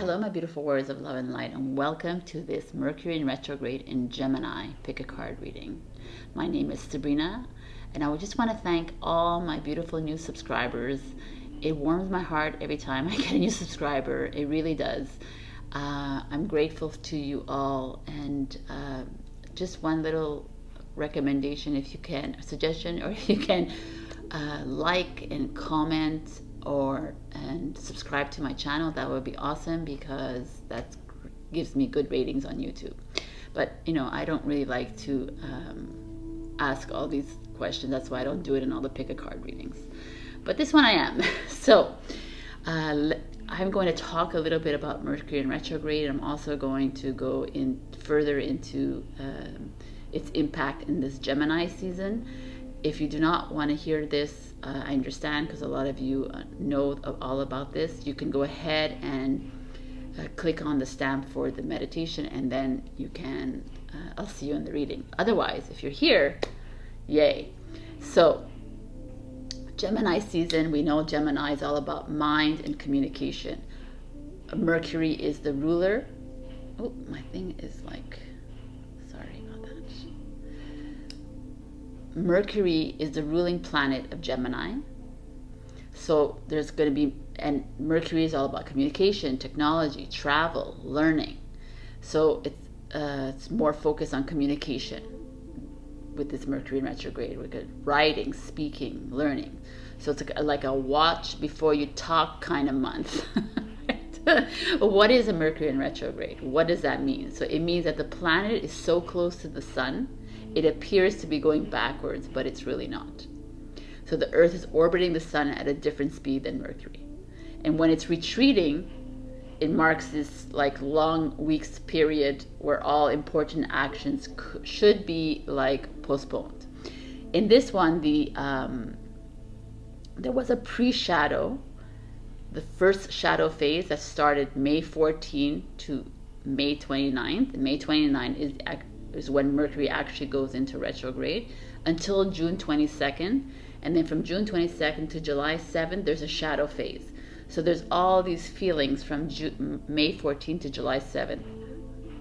Hello, my beautiful warriors of love and light, and welcome to this Mercury in retrograde in Gemini pick a card reading. My name is Sabrina, and I would just want to thank all my beautiful new subscribers. It warms my heart every time I get a new subscriber. It really does. I'm grateful to you all, and just one little recommendation, if you can, a suggestion, or if you can like and comment and subscribe to my channel, that would be awesome, because that gives me good ratings on YouTube. But I don't really like to ask all these questions. That's why I don't do it in all the pick a card readings, but this one I am. So I'm going to talk a little bit about Mercury in retrograde. I'm also going to go in further into its impact in this Gemini season. If you do not want to hear this, I understand, because a lot of you know all about this. You can go ahead and click on the stamp for the meditation, and then you can, I'll see you in the reading. Otherwise, if you're here, yay. So, Gemini season, we know Gemini is all about mind and communication. Mercury is the ruler. Oh, my thing is like, sorry about that. Mercury is the ruling planet of Gemini. So there's going to be, and Mercury is all about communication, technology, travel, learning. So it's more focused on communication with this Mercury in retrograde. We're good writing, speaking, learning. So it's like a watch before you talk kind of month. What is a Mercury in retrograde? What does that mean? So it means that the planet is so close to the sun, it appears to be going backwards, but it's really not. So the Earth is orbiting the sun at a different speed than Mercury. And when it's retreating, it marks this like long weeks period where all important actions should be like postponed. In this one, there was a pre-shadow, the first shadow phase that started May 14 to May 29th. May 29 is when Mercury actually goes into retrograde until June 22nd. And then from June 22nd to July 7th, there's a shadow phase. So there's all these feelings from May 14th to July 7th.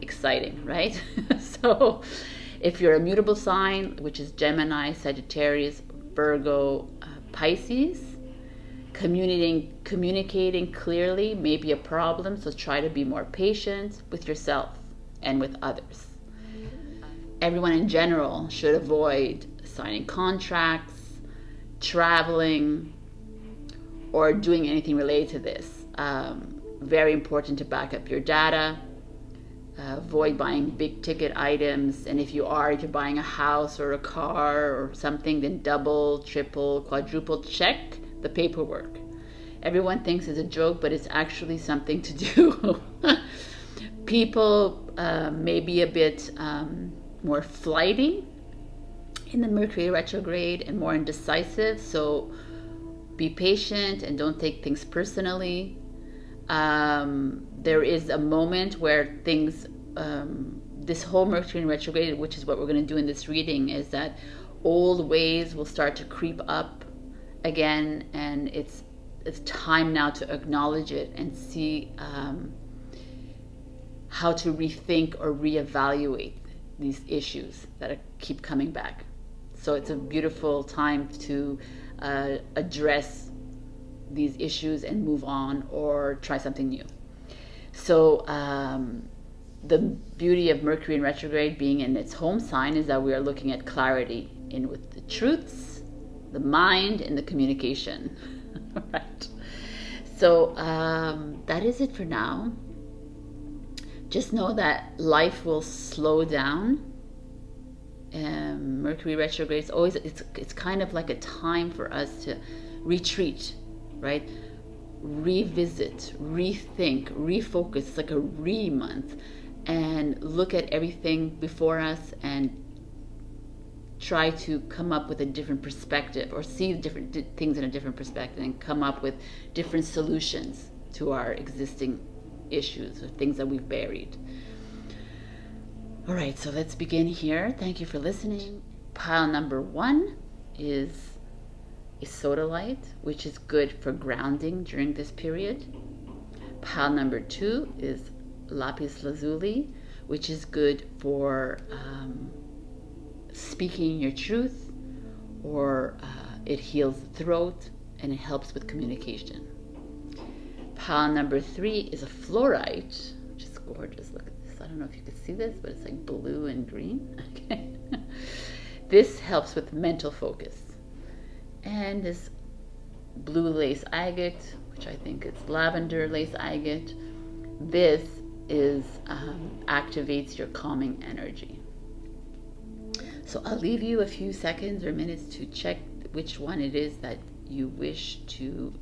Exciting, right? So if you're a mutable sign, which is Gemini, Sagittarius, Virgo, Pisces, communicating clearly may be a problem. So try to be more patient with yourself and with others. Everyone in general should avoid signing contracts, traveling, or doing anything related to this. Very important to back up your data. Avoid buying big ticket items. And if you're buying a house or a car or something, then double, triple, quadruple check the paperwork. Everyone thinks it's a joke, but it's actually something to do. People may be a bit more flighty in the Mercury retrograde and more indecisive, so be patient and don't take things personally. There is a moment where things, this whole Mercury in retrograde, which is what we're going to do in this reading, is that old ways will start to creep up again, and it's time now to acknowledge it and see how to rethink or reevaluate these issues that keep coming back. So it's a beautiful time to address these issues and move on or try something new. So the beauty of Mercury in retrograde being in its home sign is that we are looking at clarity in with the truths, the mind, and the communication. Right. So that is it for now. Just know that life will slow down. Mercury retrograde is always, it's kind of like a time for us to retreat, right? Revisit, rethink, refocus. It's like a month, and look at everything before us and try to come up with a different perspective, or see different things in a different perspective, and come up with different solutions to our existing issues or things that we've buried. All right, so let's begin here. Thank you for listening. Pile number 1 is a sodalite, which is good for grounding during this period. Pile number 2 is lapis lazuli, which is good for speaking your truth, or it heals the throat and it helps with communication. Pile number 3 is a fluorite, which is gorgeous. Look at this. I don't know if you can see this, but it's like blue and green. Okay. This helps with mental focus. And this blue lace agate, which I think is lavender lace agate, this is activates your calming energy. So I'll leave you a few seconds or minutes to check which one it is that you wish to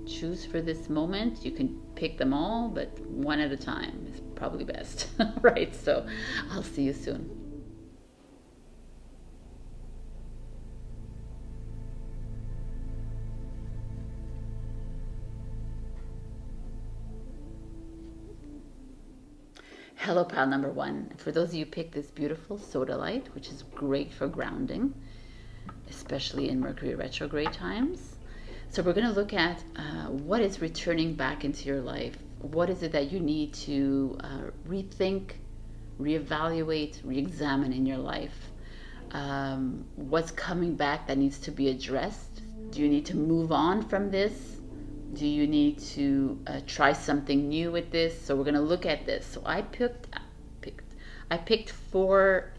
choose for this moment. You can pick them all, but one at a time is probably best. Right, so I'll see you soon. Hello, pile number 1. For those of you who picked this beautiful soda light, which is great for grounding, especially in Mercury retrograde times. So we're going to look at what is returning back into your life. What is it that you need to rethink, reevaluate, re-examine in your life? What's coming back that needs to be addressed? Do you need to move on from this? Do you need to try something new with this? So we're going to look at this. So I picked 4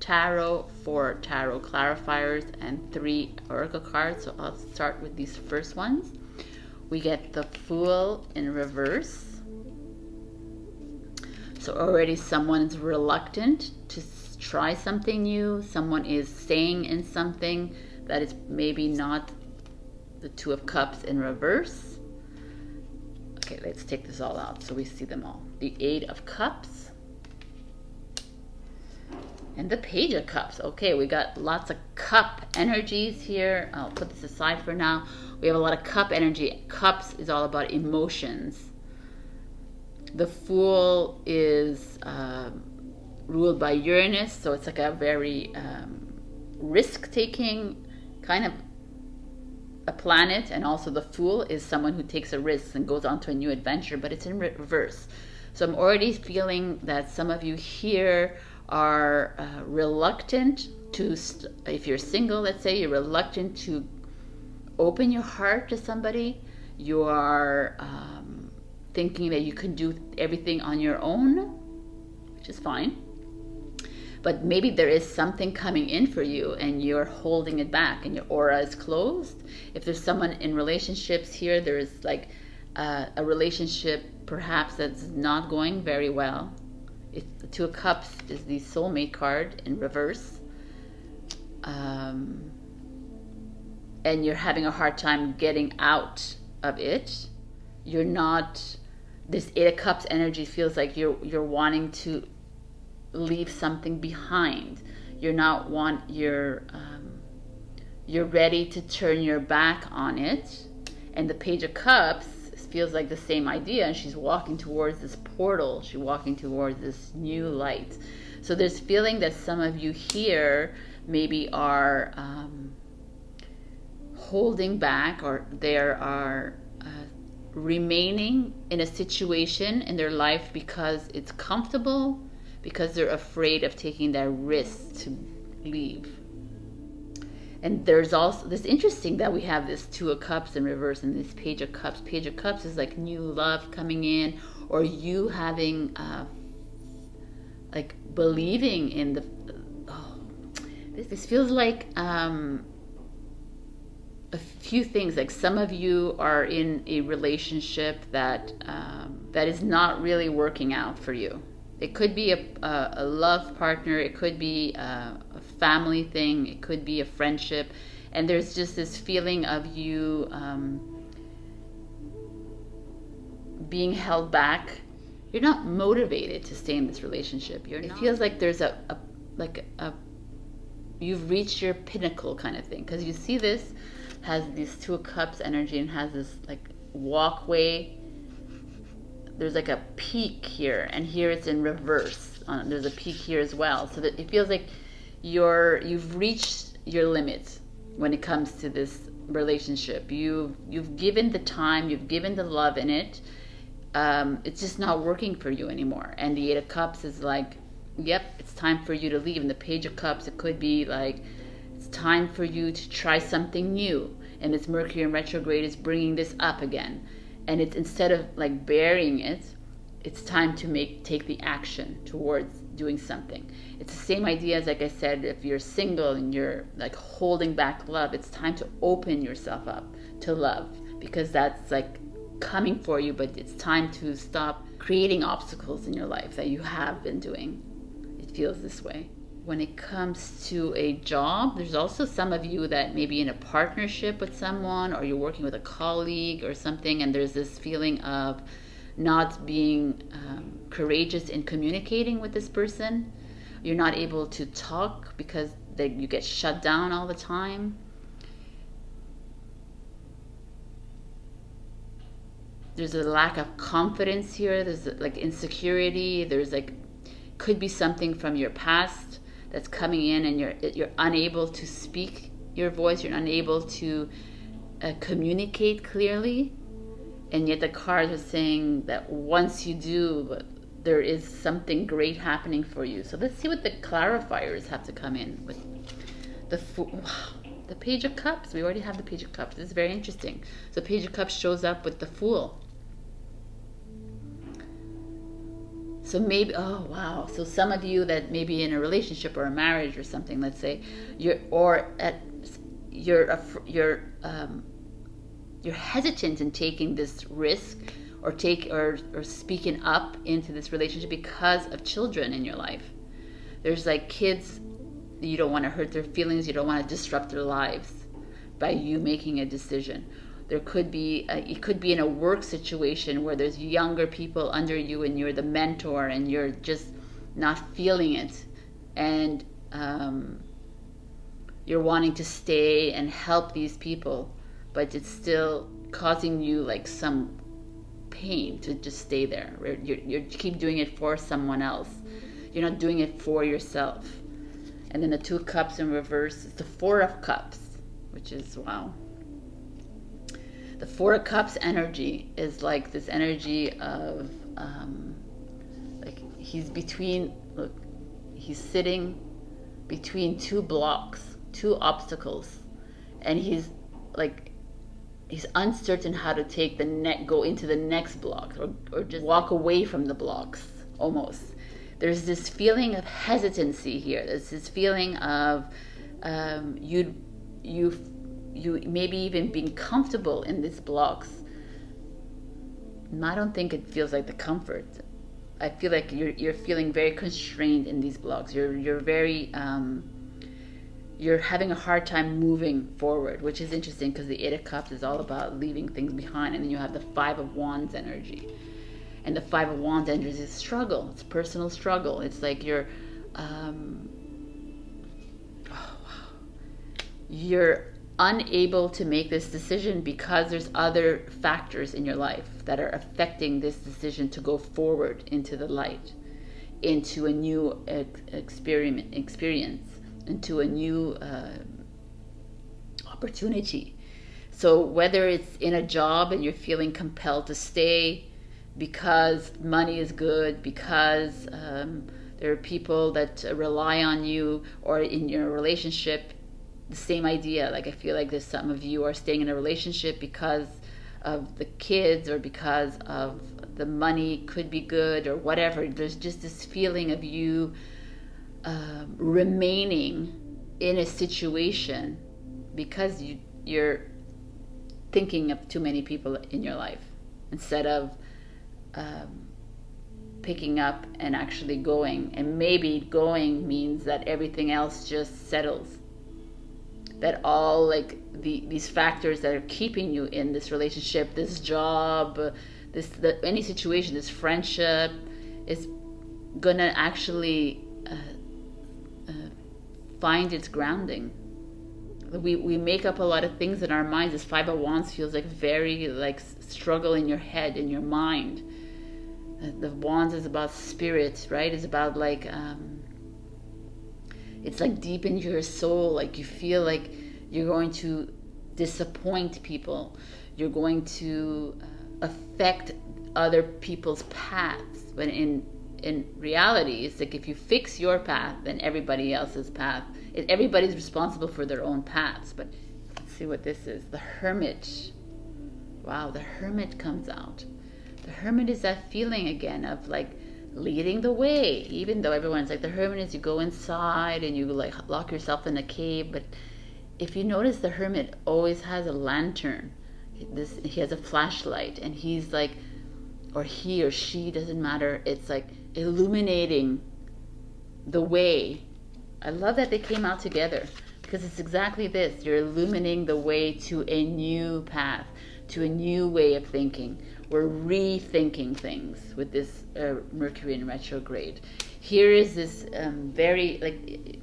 tarot clarifiers and 3 oracle cards. So I'll start with these first ones. We get the Fool in reverse. So already someone's reluctant to try something new. Someone is staying in something that is maybe not the 2 of Cups in reverse. Okay, let's take this all out so we see them all. The 8 of Cups and the Page of Cups. Okay, we got lots of cup energies here. I'll put this aside for now. We have a lot of cup energy. Cups is all about emotions. The Fool is ruled by Uranus, so it's like a very risk-taking kind of a planet. And also the Fool is someone who takes a risk and goes on to a new adventure, but it's in reverse. So I'm already feeling that some of you here are reluctant to, if you're single, let's say, you're reluctant to open your heart to somebody. You are thinking that you can do everything on your own, which is fine. But maybe there is something coming in for you and you're holding it back and your aura is closed. If there's someone in relationships here, there's like a relationship perhaps that's not going very well. The 2 of Cups is the soulmate card in reverse. And you're having a hard time getting out of it. You're not, this 8 of Cups energy feels like you're wanting to leave something behind. You're ready to turn your back on it. And the Page of Cups feels like the same idea, and she's walking towards this portal. She's walking towards this new light. So there's feeling that some of you here maybe are holding back, or there are remaining in a situation in their life because it's comfortable, because they're afraid of taking that risk to leave. And there's also this interesting that we have this 2 of Cups in reverse and this Page of Cups. Page of Cups is like new love coming in, or you having like believing in the this feels like a few things. Like some of you are in a relationship that that is not really working out for you. It could be a love partner, it could be a family thing, it could be a friendship, and there's just this feeling of you being held back. You're not motivated to stay in this relationship. It feels like there's you've reached your pinnacle kind of thing, because you see this has these 2 of Cups energy and has this like walkway. There's like a peak here, and here it's in reverse. There's a peak here as well, so that it feels like you've reached your limits. when it comes to this relationship. You've given the time, you've given the love in it. It's just not working for you anymore. And the Eight of Cups is like, yep, it's time for you to leave. And the Page of Cups, it could be like, it's time for you to try something new. And this Mercury in retrograde is bringing this up again. And it's, instead of like burying it, it's time to take the action towards doing something. It's the same idea as, like I said, if you're single and you're like holding back love, it's time to open yourself up to love, because that's like coming for you, but it's time to stop creating obstacles in your life that you have been doing. It feels this way. When it comes to a job, there's also some of you that may be in a partnership with someone, or you're working with a colleague or something, and there's this feeling of not being courageous in communicating with this person. You're not able to talk because you get shut down all the time. There's a lack of confidence here. There's like insecurity. There's like, could be something from your past that's coming in, and you're unable to speak your voice. You're unable to communicate clearly. And yet the cards are saying that once you do, there is something great happening for you. So let's see what the clarifiers have to come in with the Page of Cups. We already have the Page of Cups. This is very interesting. So Page of Cups shows up with the Fool. So maybe, oh wow. So some of you that may be in a relationship or a marriage or something, let's say, you're hesitant in taking this risk, or speaking up into this relationship because of children in your life. There's like kids, you don't want to hurt their feelings, you don't want to disrupt their lives by you making a decision. There could be it could be in a work situation where there's younger people under you and you're the mentor and you're just not feeling it, and you're wanting to stay and help these people, but it's still causing you like some pain to just stay there. You keep doing it for someone else. You're not doing it for yourself. And then the Two of Cups in reverse is the Four of Cups, which is, wow. The Four of Cups energy is like this energy of like he's sitting between two blocks, two obstacles, and he's uncertain how to go into the next block, or just walk away from the blocks almost. There's this feeling of hesitancy here. There's this feeling of you maybe even being comfortable in these blocks. And I don't think it feels like the comfort. I feel like you're feeling very constrained in these blocks. You're very you're having a hard time moving forward, which is interesting because the Eight of Cups is all about leaving things behind. And then you have the Five of Wands energy. And the Five of Wands energy is struggle. It's personal struggle. It's like you're unable to make this decision because there's other factors in your life that are affecting this decision to go forward into the light, into a new experience, into a new opportunity. So whether it's in a job and you're feeling compelled to stay because money is good, because there are people that rely on you, or in your relationship, the same idea. Like I feel like there's some of you are staying in a relationship because of the kids, or because of the money could be good, or whatever. There's just this feeling of you remaining in a situation because you're thinking of too many people in your life, instead of picking up and actually going. And maybe going means that everything else just settles, that all like these factors that are keeping you in this relationship, this job, any situation, this friendship, is gonna actually find its grounding. We make up a lot of things in our minds. This Five of Wands feels like very like struggle in your head, in your mind. The Wands is about spirit, right? It's about like it's like deep into your soul. Like you feel like You're going to disappoint people. You're going to affect other people's paths. When in reality, it's like if you fix your path, then everybody else's path. Everybody's responsible for their own paths. But let's see what this is. The Hermit. Wow, the Hermit comes out. The Hermit is that feeling again of like leading the way. Even though everyone's like, the Hermit is you go inside and you like lock yourself in a cave. But if you notice, the Hermit always has a lantern. He has a flashlight, and he's like, or he or she, doesn't matter. It's like illuminating the way. I love that they came out together, because it's exactly this. You're illuminating the way to a new path, to a new way of thinking. We're rethinking things with this Mercury in retrograde. Here is this very, like,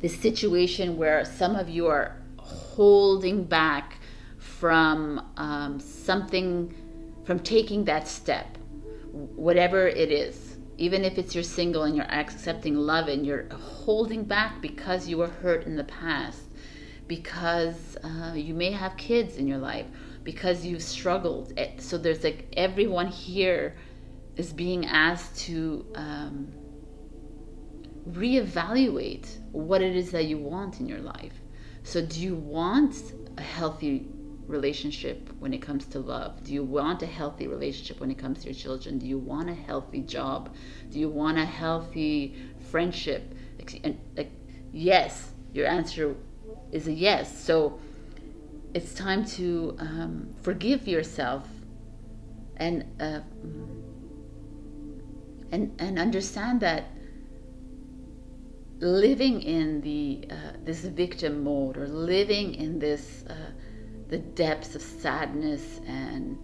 this situation where some of you are holding back from something, from taking that step, whatever it is. Even if it's you're single and you're accepting love and you're holding back because you were hurt in the past, because you may have kids in your life, because you've struggled. So there's like, everyone here is being asked to reevaluate what it is that you want in your life. So do you want a healthy relationship when it comes to love? Do you want a healthy relationship when it comes to your children? Do you want a healthy job? Do you want a healthy friendship? Yes, your answer is a yes. So it's time to forgive yourself and understand that living in the this victim mode, or living in this the depths of sadness and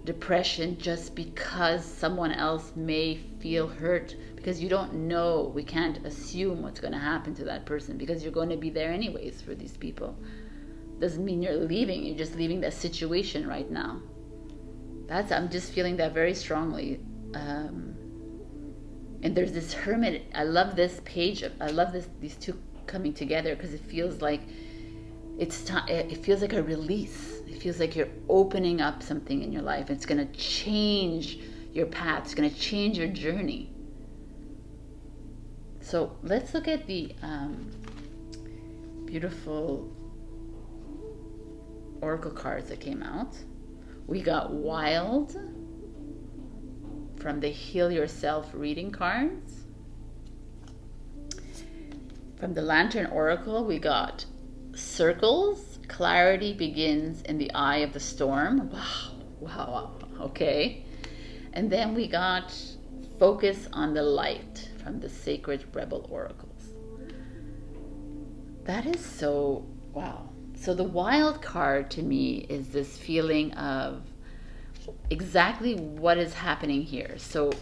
depression just because someone else may feel hurt, because you don't know, we can't assume what's going to happen to that person, because you're going to be there anyways for these people. Doesn't mean you're leaving, you're just leaving that situation right now. I'm just feeling that very strongly. And there's this Hermit. I love this page. I love these two coming together, because it feels like it's time. It feels like a release. It feels like you're opening up something in your life. It's going to change your path. It's going to change your journey. So let's look at the beautiful oracle cards that came out. We got Wild from the Heal Yourself reading cards. From the Lantern Oracle, we got Circles. Clarity begins in the eye of the storm. Wow. Okay. And then we got Focus on the Light from the Sacred Rebel Oracles. That is so, wow. So the Wild card to me is this feeling of exactly what is happening here. So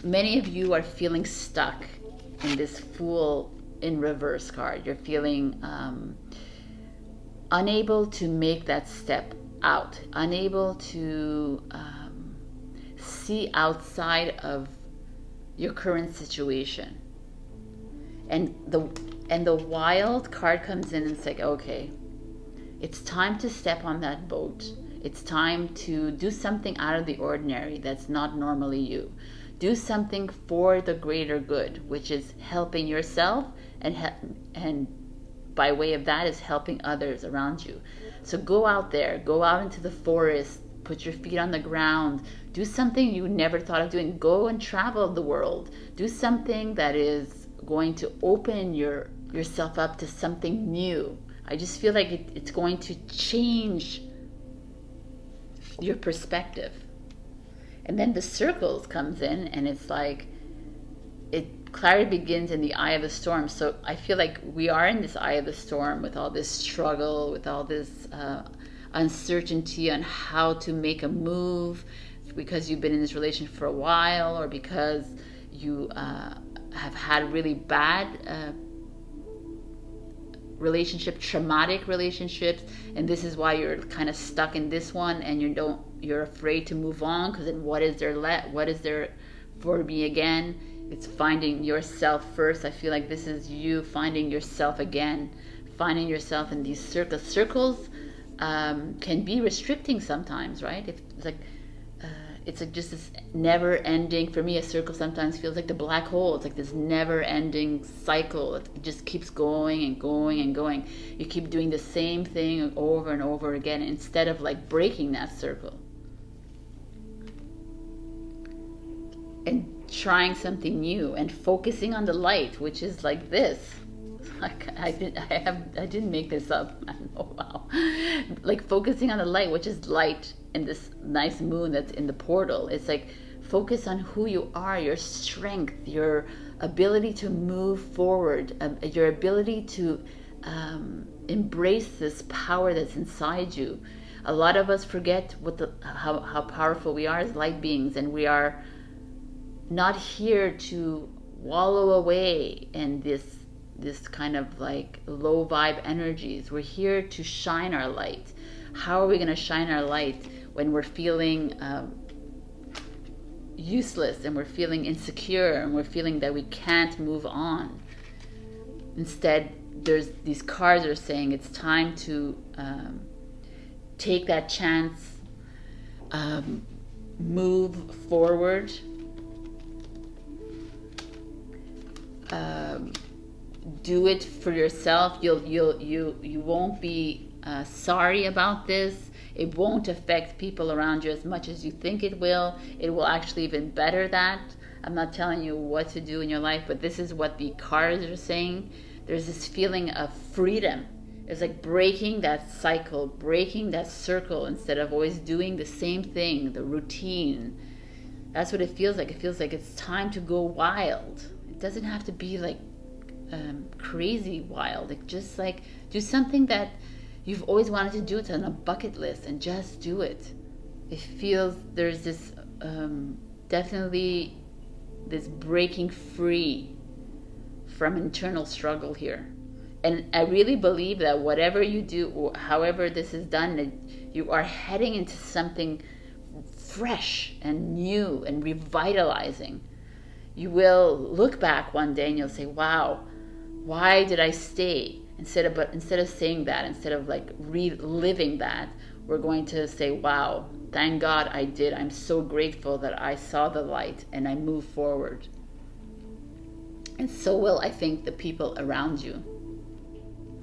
many of you are feeling stuck in this Fool in reverse card. You're feeling unable to make that step out, unable to see outside of your current situation. And the Wild card comes in and it's like, okay, it's time to step on that boat. It's time to do something out of the ordinary that's not normally you. Do something for the greater good, which is helping yourself, and by way of that is helping others around you. So go out there, go out into the forest, put your feet on the ground, do something you never thought of doing. Go and travel the world. Do something that is going to open yourself up to something new. I just feel like it's going to change your perspective. And then the Circles comes in, and it's like, clarity begins in the eye of the storm. So I feel like we are in this eye of the storm with all this struggle, with all this uncertainty on how to make a move, because you've been in this relationship for a while, or because you have had really bad traumatic relationships, and this is why you're kind of stuck in this one, and you're afraid to move on, because then what is there for me again? It's finding yourself first. I feel like this is you finding yourself again, finding yourself in these circles. Circles can be restricting sometimes, right? If it's like just this never ending. For me, a circle sometimes feels like the black hole. It's like this never ending cycle. It just keeps going and going and going. You keep doing the same thing over and over again instead of like breaking that circle and trying something new and focusing on the light, which is like this. Like I didn't make this up. Oh wow! Like focusing on the light, which is light in this nice moon that's in the portal. It's like focus on who you are, your strength, your ability to move forward, your ability to embrace this power that's inside you. A lot of us forget how powerful we are as light beings, and we are not here to wallow away in this kind of like low vibe energies. We're here to shine our light. How are we going to shine our light when we're feeling useless and we're feeling insecure and we're feeling that we can't move on? Instead, there's these cards are saying it's time to take that chance, move forward, do it for yourself. You won't be sorry about this. It won't affect people around you as much as you think it will. It will actually even better that. I'm not telling you what to do in your life, but this is what the cards are saying. There's this feeling of freedom. It's like breaking that cycle, breaking that circle instead of always doing the same thing, the routine. That's what it feels like. It feels like it's time to go wild. It doesn't have to be like crazy wild. Like just like do something that you've always wanted to do. It's on a bucket list and just do it. It feels there's this definitely this breaking free from internal struggle here. And I really believe that whatever you do, or however this is done, that you are heading into something fresh and new and revitalizing. You will look back one day and you'll say, wow, why did I stay? Instead of saying that, instead of like reliving that, we're going to say, wow, thank God I did. I'm so grateful that I saw the light and I moved forward. And so will, I think, the people around you.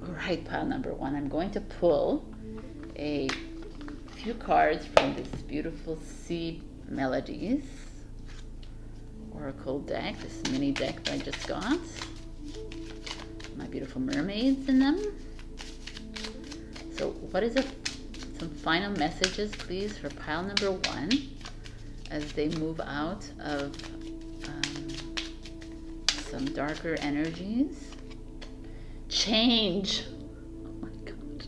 All right, pile number one. I'm going to pull a few cards from this beautiful Sea Melodies Oracle deck, this mini deck that I just got. My beautiful mermaids in them. So what is it? Some final messages, please, for pile number one as they move out of some darker energies. Change. Oh my God.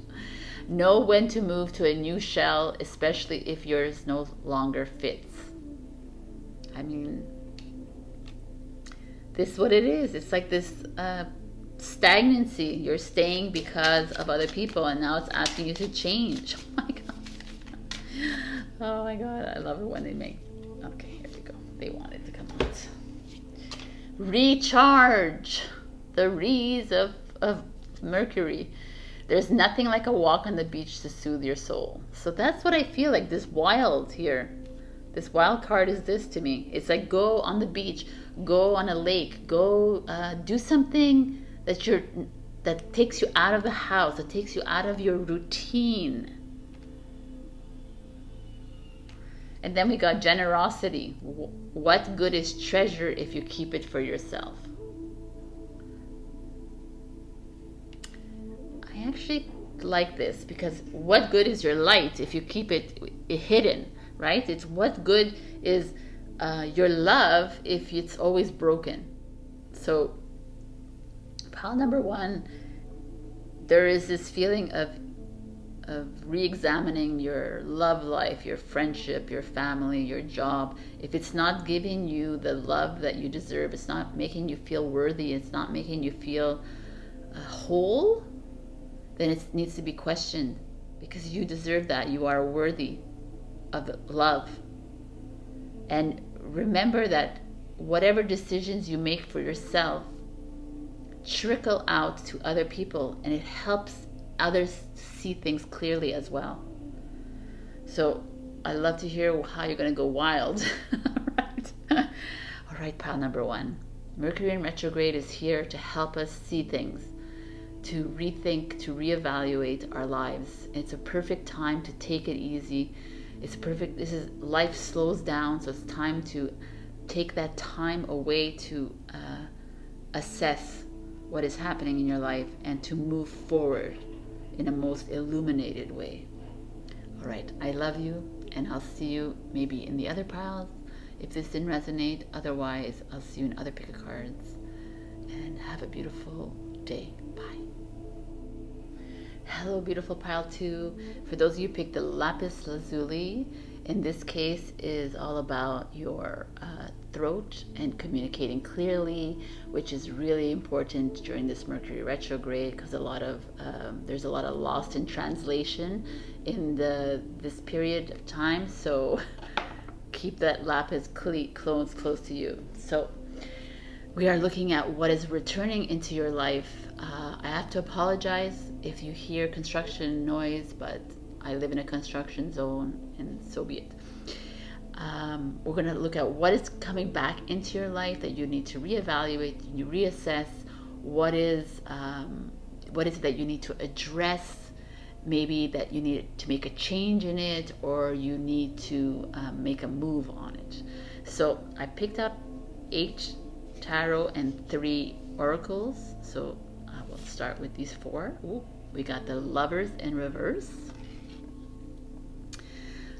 Know when to move to a new shell, especially if yours no longer fits. I mean, this is what it is. It's like this stagnancy. You're staying because of other people, and now it's asking you to change. Oh my God. Oh my God. I love it when they make. Okay, here we go. They want it to come out. Recharge. The Re's of Mercury. There's nothing like a walk on the beach to soothe your soul. So that's what I feel like. This wild here. This wild card is this to me. It's like go on the beach, go on a lake, go do something that takes you out of the house, that takes you out of your routine. And then we got generosity. What good is treasure if you keep it for yourself? I actually like this because what good is your light if you keep it hidden, right? It's what good is your love if it's always broken. So pile number one, there is this feeling of re-examining your love life, your friendship, your family, your job. If it's not giving you the love that you deserve, it's not making you feel worthy, it's not making you feel whole, then it needs to be questioned, because you deserve that. You are worthy of love. And remember that whatever decisions you make for yourself trickle out to other people, and it helps others see things clearly as well. So I love to hear how you're going to go wild. Right? All right, pile number one. Mercury in retrograde is here to help us see things, to rethink, to reevaluate our lives. It's a perfect time to take it easy. Life slows down, so it's time to take that time away to assess what is happening in your life and to move forward in a most illuminated way. All right, I love you, and I'll see you maybe in the other piles if this didn't resonate. Otherwise, I'll see you in other pick a cards, and have a beautiful day. Bye. Hello, beautiful pile 2. For those of you who picked the lapis lazuli, in this case is all about your throat and communicating clearly, which is really important during this Mercury retrograde, because there's a lot of lost in translation in this period of time. So keep that lapis close to you. So we are looking at what is returning into your life. I have to apologize if you hear construction noise, but I live in a construction zone, and so be it. We're going to look at what is coming back into your life that you need to reevaluate, you reassess. What is it that you need to address? Maybe that you need to make a change in it, or you need to make a move on it. So I picked up 8 tarot and 3 oracles. So I will start with these 4. Ooh, we got the Lovers in reverse.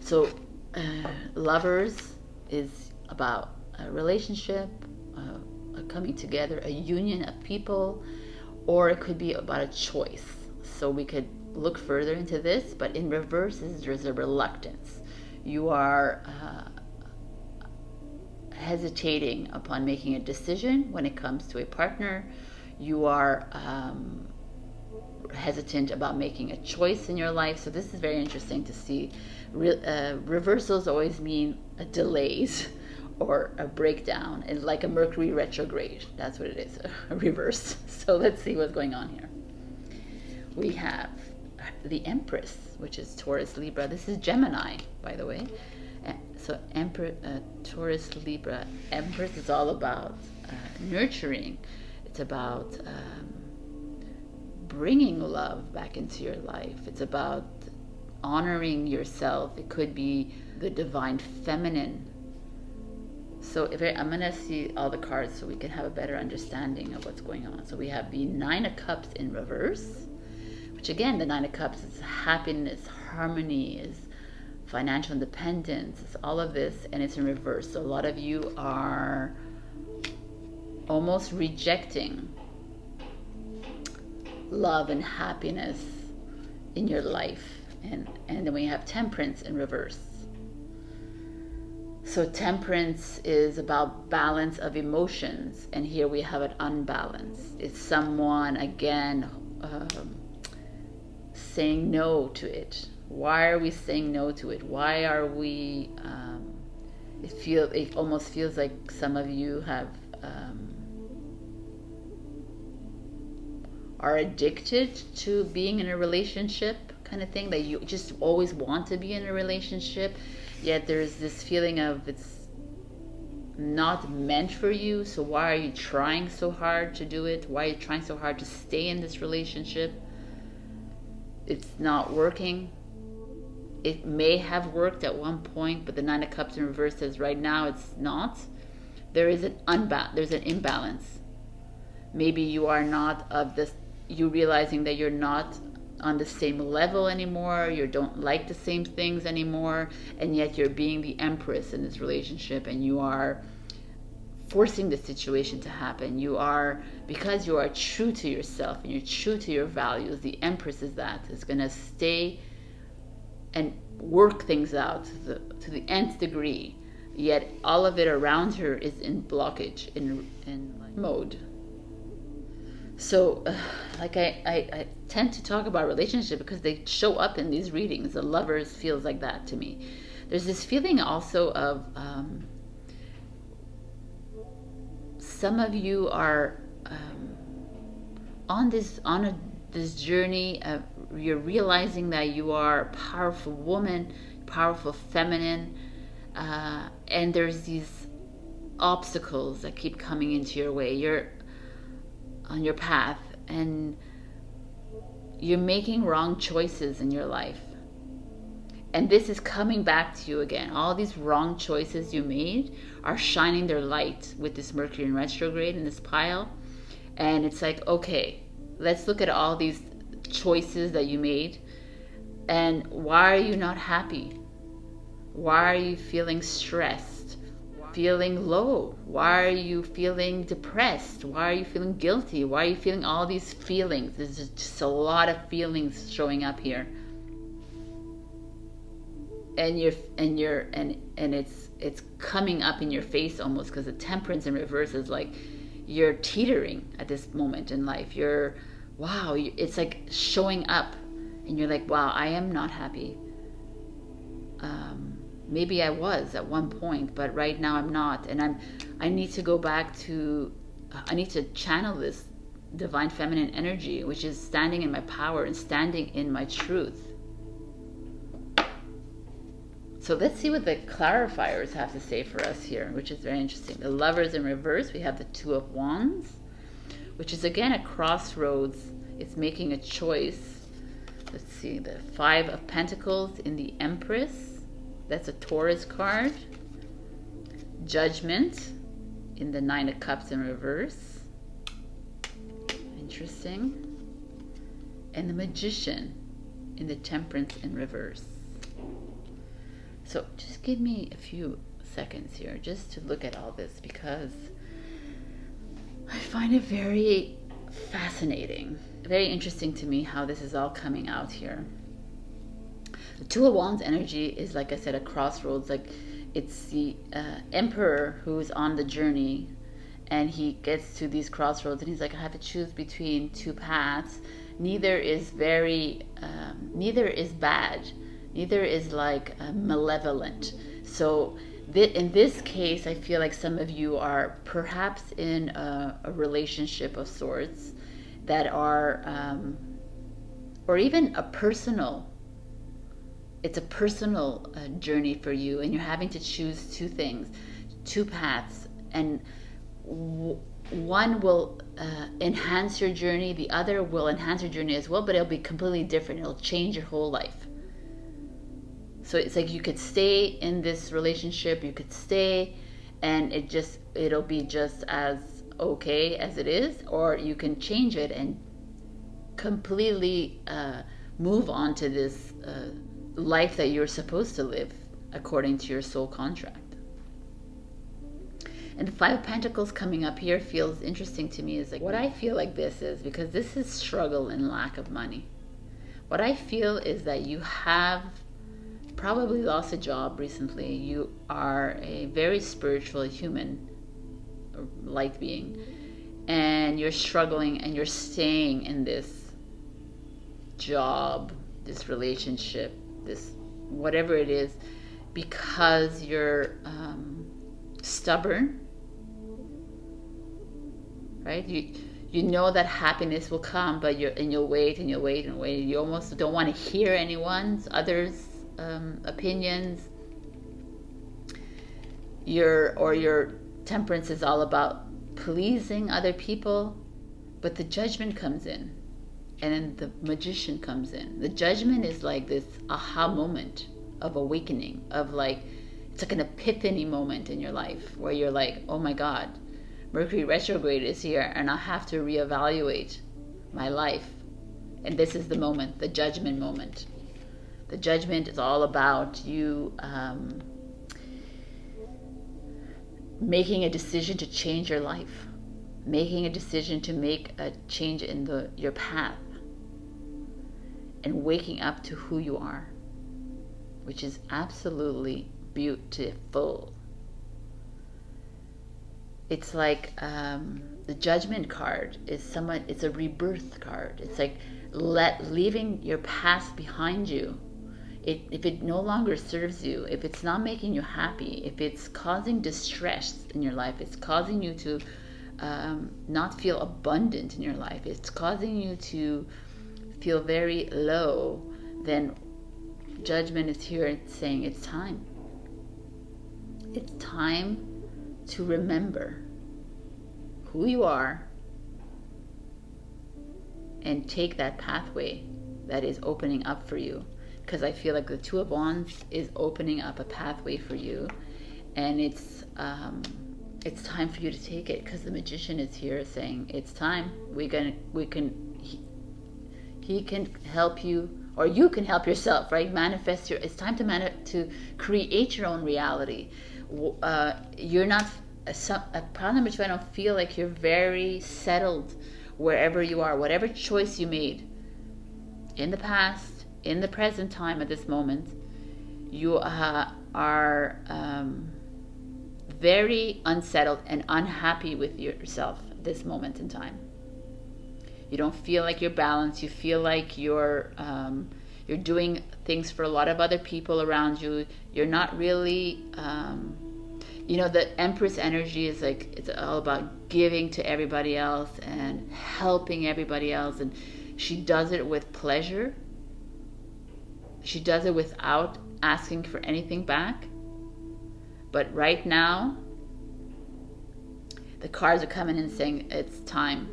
So Lovers is about a relationship, a coming together, a union of people, or it could be about a choice. So we could look further into this, but in reverse there's a reluctance. You are hesitating upon making a decision when it comes to a partner. You are hesitant about making a choice in your life. So this is very interesting to see. Reversals always mean delays or a breakdown, and like a Mercury retrograde, that's what it is, a reverse. So let's see what's going on here. We have the Empress, which is Taurus, Libra. This is Gemini, by the way. So Taurus, Libra, Empress is all about nurturing. It's about bringing love back into your life. It's about honoring yourself. It could be the divine feminine. So I'm going to see all the cards so we can have a better understanding of what's going on. So we have the 9 of Cups in reverse, which again, the 9 of Cups is happiness, harmony, is financial independence, it's all of this, and it's in reverse. So a lot of you are almost rejecting love and happiness in your life. And then we have Temperance in reverse. So Temperance is about balance of emotions, and here we have it unbalanced. It's someone, again, saying no to it. Why are we saying no to it? Why are we, it almost feels like some of you have, are addicted to being in a relationship kind of thing, that you just always want to be in a relationship, yet there's this feeling of it's not meant for you. So why are you trying so hard to do it? Why are you trying so hard to stay in this relationship? It's not working. It may have worked at one point, but the 9 of Cups in reverse says right now it's not. There's an imbalance. Maybe you are not you realizing that you're not on the same level anymore, you don't like the same things anymore, and yet you're being the Empress in this relationship, and you are forcing the situation to happen. Because you are true to yourself and you're true to your values, the Empress is going to stay and work things out to the nth degree, yet all of it around her is in blockage, in mode. So like I tend to talk about relationship because they show up in these readings. The Lovers feels like that to me. There's this feeling also of some of you are on this journey of, you're realizing that you are a powerful woman, powerful feminine, and there's these obstacles that keep coming into your way. You're on your path and you're making wrong choices in your life, and this is coming back to you again. All these wrong choices you made are shining their light with this Mercury in retrograde in this pile. And it's like, okay, let's look at all these choices that you made, and why are you not happy? Why are you feeling stressed, feeling low? Why are you feeling depressed? Why are you feeling guilty? Why are you feeling all these feelings? There's just a lot of feelings showing up here. And it's coming up in your face almost, because the Temperance in reverse is like you're teetering at this moment in life. It's like showing up, and you're like, wow, I am not happy. Maybe I was at one point, but right now I'm not, and I need to go back to, I need to channel this divine feminine energy, which is standing in my power and standing in my truth. So let's see what the clarifiers have to say for us here, which is very interesting. The Lovers in reverse, we have the Two of Wands, which is again a crossroads. It's making a choice. Let's see, the Five of Pentacles in the Empress. That's a Taurus card. Judgment in the Nine of Cups in reverse. Interesting. And the Magician in the Temperance in reverse. So just give me a few seconds here just to look at all this, because I find it very fascinating, very interesting to me how this is all coming out here. The Two of Wands energy is, like I said, a crossroads. Like it's the emperor who's on the journey, and he gets to these crossroads and he's like, I have to choose between two paths. Neither is neither is bad. Neither is like malevolent. So in this case, I feel like some of you are perhaps in a relationship of sorts that are, or even a personal, it's a personal journey for you, and you're having to choose two things, two paths, and one will enhance your journey, the other will enhance your journey as well, but it'll be completely different. It'll change your whole life. So it's like you could stay in this relationship, you could stay, and it'll be just as okay as it is, or you can change it and completely move on to this life that you're supposed to live according to your soul contract. And the Five of Pentacles coming up here feels interesting to me. Is like, what I feel like this is, because this is struggle and lack of money. What I feel is that you have probably lost a job recently. You are a very spiritual human, light being, and you're struggling and you're staying in this job, this relationship, this whatever it is, because you're stubborn, right? You know that happiness will come, but you'll wait and you'll wait and wait. You almost don't want to hear others' opinions. Your temperance is all about pleasing other people, but the judgment comes in, and then the Magician comes in. The judgment is like this aha moment of awakening, of like, it's like an epiphany moment in your life where you're like, oh my God, Mercury retrograde is here and I have to reevaluate my life. And this is the moment, the judgment moment. The judgment is all about you making a decision to change your life, making a decision to make a change in your path, and waking up to who you are, which is absolutely beautiful. It's like the Judgment card is it's a rebirth card. It's like leaving your past behind you. If it no longer serves you, if it's not making you happy, if it's causing distress in your life, it's causing you to not feel abundant in your life, it's causing you to feel very low, then Judgment is here and saying it's time. It's time to remember who you are and take that pathway that is opening up for you. Because I feel like the Two of Wands is opening up a pathway for you, and it's time for you to take it, because the Magician is here saying it's time. He can help you, or you can help yourself, right? Manifest it's time to create your own reality. You're not a problem number 2. I don't feel like you're very settled wherever you are, whatever choice you made in the past, in the present time, at this moment, you are very unsettled and unhappy with yourself at this moment in time. You don't feel like you're balanced. You feel like you're doing things for a lot of other people around you. You're not really, the Empress energy is like, it's all about giving to everybody else and helping everybody else. And she does it with pleasure. She does it without asking for anything back. But right now, the cards are coming in saying it's time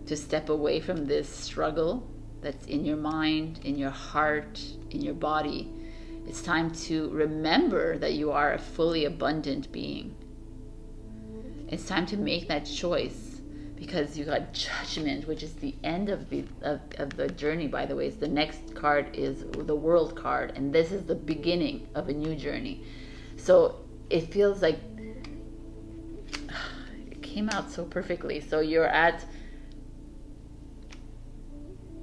to step away from this struggle that's in your mind, in your heart, in your body. It's time to remember that you are a fully abundant being. It's time to make that choice, because you got Judgment, which is the end of the journey, by the way. The next card is the World card, and this is the beginning of a new journey. So it feels like it came out so perfectly. So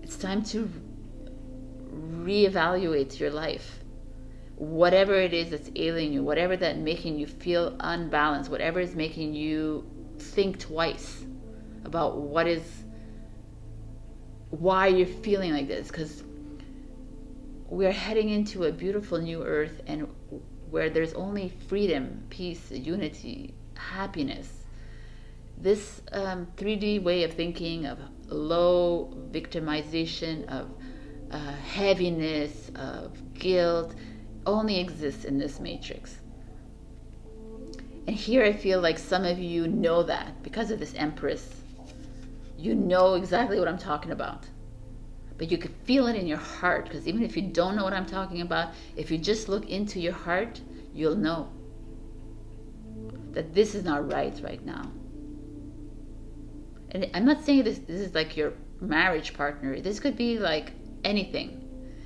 it's time to reevaluate your life. Whatever it is that's ailing you, whatever that's making you feel unbalanced, whatever is making you think twice about why you're feeling like this, because we're heading into a beautiful new earth, and where there's only freedom, peace, unity, happiness. This 3D way of thinking, of low victimization, of heaviness, of guilt, only exists in this matrix. And here I feel like some of you know that because of this Empress. You know exactly what I'm talking about. But you could feel it in your heart, because even if you don't know what I'm talking about, if you just look into your heart, you'll know that this is not right now. And I'm not saying this is like your marriage partner. This could be like anything.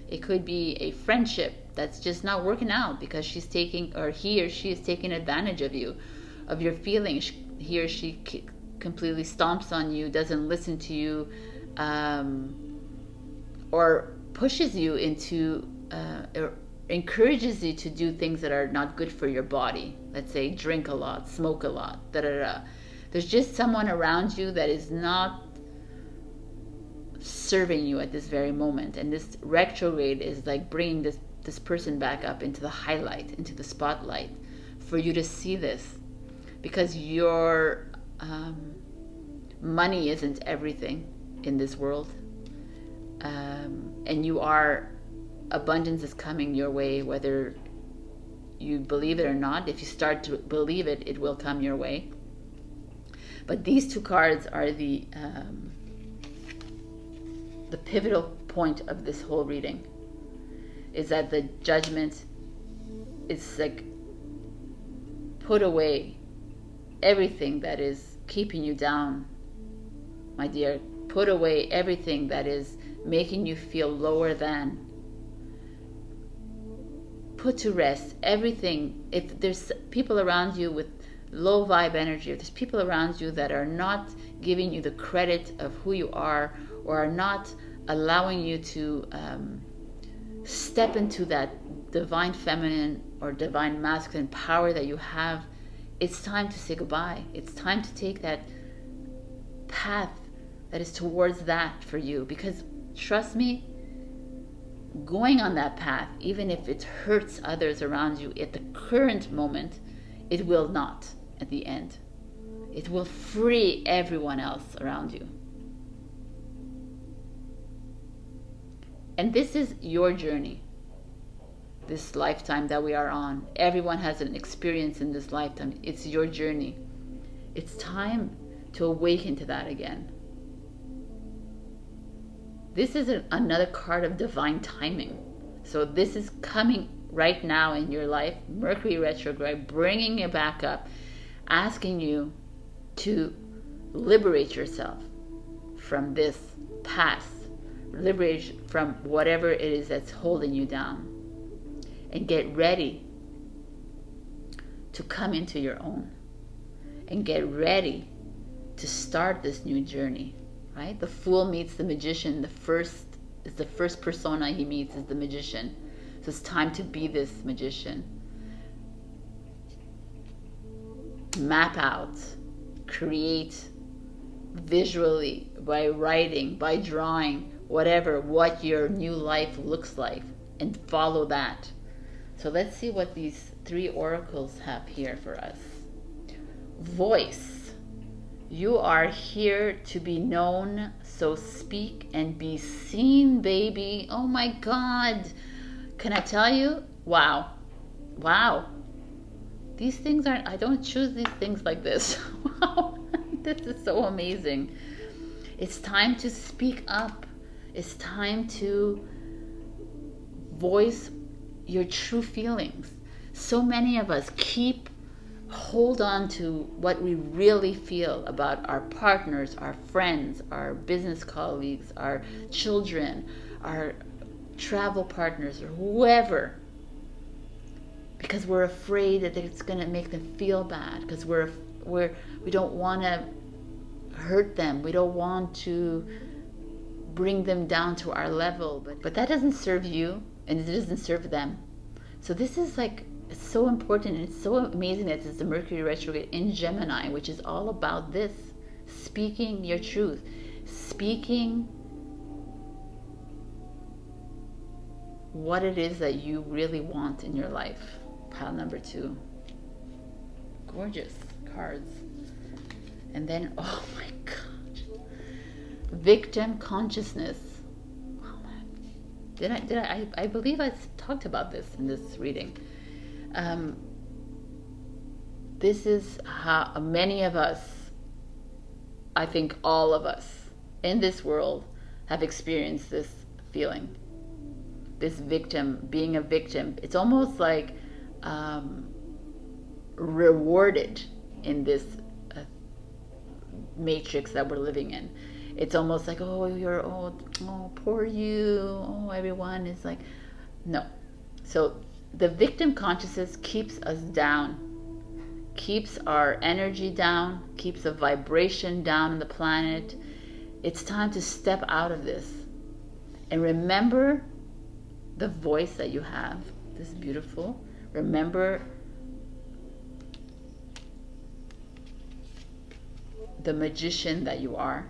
It could be a friendship that's just not working out because she's taking, or he or she is taking advantage of you, of your feelings. He or she completely stomps on you, doesn't listen to you, or pushes you into, or encourages you to do things that are not good for your body. Let's say drink a lot, smoke a lot, There's just someone around you that is not serving you at this very moment. And this retrograde is like bringing this person back up into the highlight, into the spotlight, for you to see this. Because your money isn't everything in this world. And abundance is coming your way, whether you believe it or not. If you start to believe it, it will come your way. But these two cards are the pivotal point of this whole reading. Is that the Judgment is like, put away everything that is keeping you down, my dear. Put away everything that is making you feel lower than. Put to rest everything. If there's people around you with low vibe energy, if there's people around you that are not giving you the credit of who you are, or are not allowing you to step into that divine feminine or divine masculine power that you have, it's time to say goodbye. It's time to take that path that is towards that for you. Because trust me, going on that path, even if it hurts others around you at the current moment, it will not at the end. It will free everyone else around you. And this is your journey. This lifetime that we are on. Everyone has an experience in this lifetime. It's your journey. It's time to awaken to that again. This is another card of divine timing. So this is coming right now in your life. Mercury retrograde, bringing it back up, asking you to liberate yourself from this past. Liberate from whatever it is that's holding you down. And get ready to come into your own. And get ready to start this new journey. Right? The fool meets the magician. The first persona he meets is the magician. So it's time to be this magician. Map out, create visually, by writing, by drawing, whatever, what your new life looks like, and follow that. So let's see what these 3 oracles have here for us. Voice. You are here to be known, so speak and be seen, baby. Oh my God. Can I tell you? Wow. Wow. These things aren't, I don't choose these things like this. Wow. This is so amazing. It's time to speak up. It's time to voice your true feelings. So many of us hold on to what we really feel about our partners, our friends, our business colleagues, our children, our travel partners, or whoever, because we're afraid that it's going to make them feel bad, because we don't want to hurt them, we don't want to bring them down to our level, but that doesn't serve you and it doesn't serve them. So this is like, it's so important, and it's so amazing that it's the Mercury retrograde in Gemini, which is all about this, speaking your truth, speaking what it is that you really want in your life. Pile number 2. Gorgeous cards. And then, oh my gosh, victim consciousness. Oh man. I believe I talked about this in this reading. This is how many of us, I think all of us in this world, have experienced this feeling. This victim, being a victim. It's almost like rewarded in this matrix that we're living in. It's almost like, oh, poor you. Oh, everyone is like, no. So the victim consciousness keeps us down, keeps our energy down, keeps the vibration down on the planet. It's time to step out of this and remember the voice that you have. This is beautiful. Remember the magician that you are.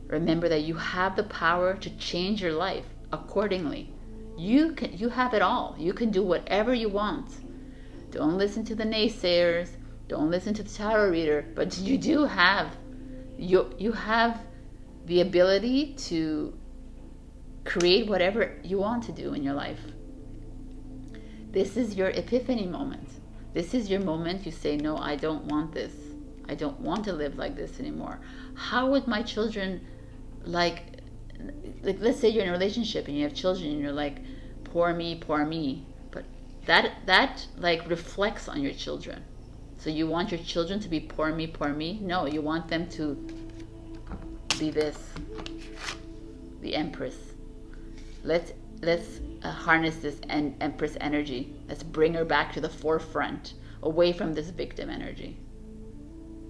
Remember that you have the power to change your life accordingly. You have it all. You can do whatever you want. Don't listen to the naysayers. Don't listen to the tarot reader. But you do have, you have the ability to create whatever you want to do in your life. This is your epiphany moment. This is your moment you say, no, I don't want this. I don't want to live like this anymore. How would my children, like let's say you're in a relationship and you have children and you're like, poor me. But that like reflects on your children. So you want your children to be poor me? No, you want them to be this, the Empress. Let's harness this Empress energy. Let's bring her back to the forefront, away from this victim energy.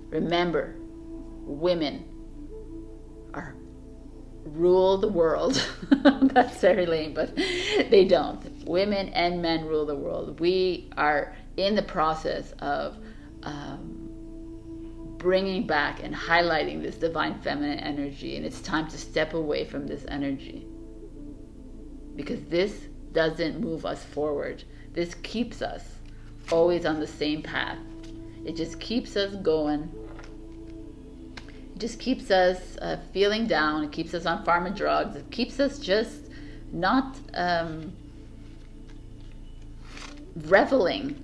Remember, women rule the world. That's very lame, but they don't. Women and men rule the world. We are in the process of bringing back and highlighting this divine feminine energy, and it's time to step away from this energy, because this doesn't move us forward. This keeps us always on the same path. It just keeps us going just keeps us feeling down. It keeps us on pharma drugs. It keeps us just not reveling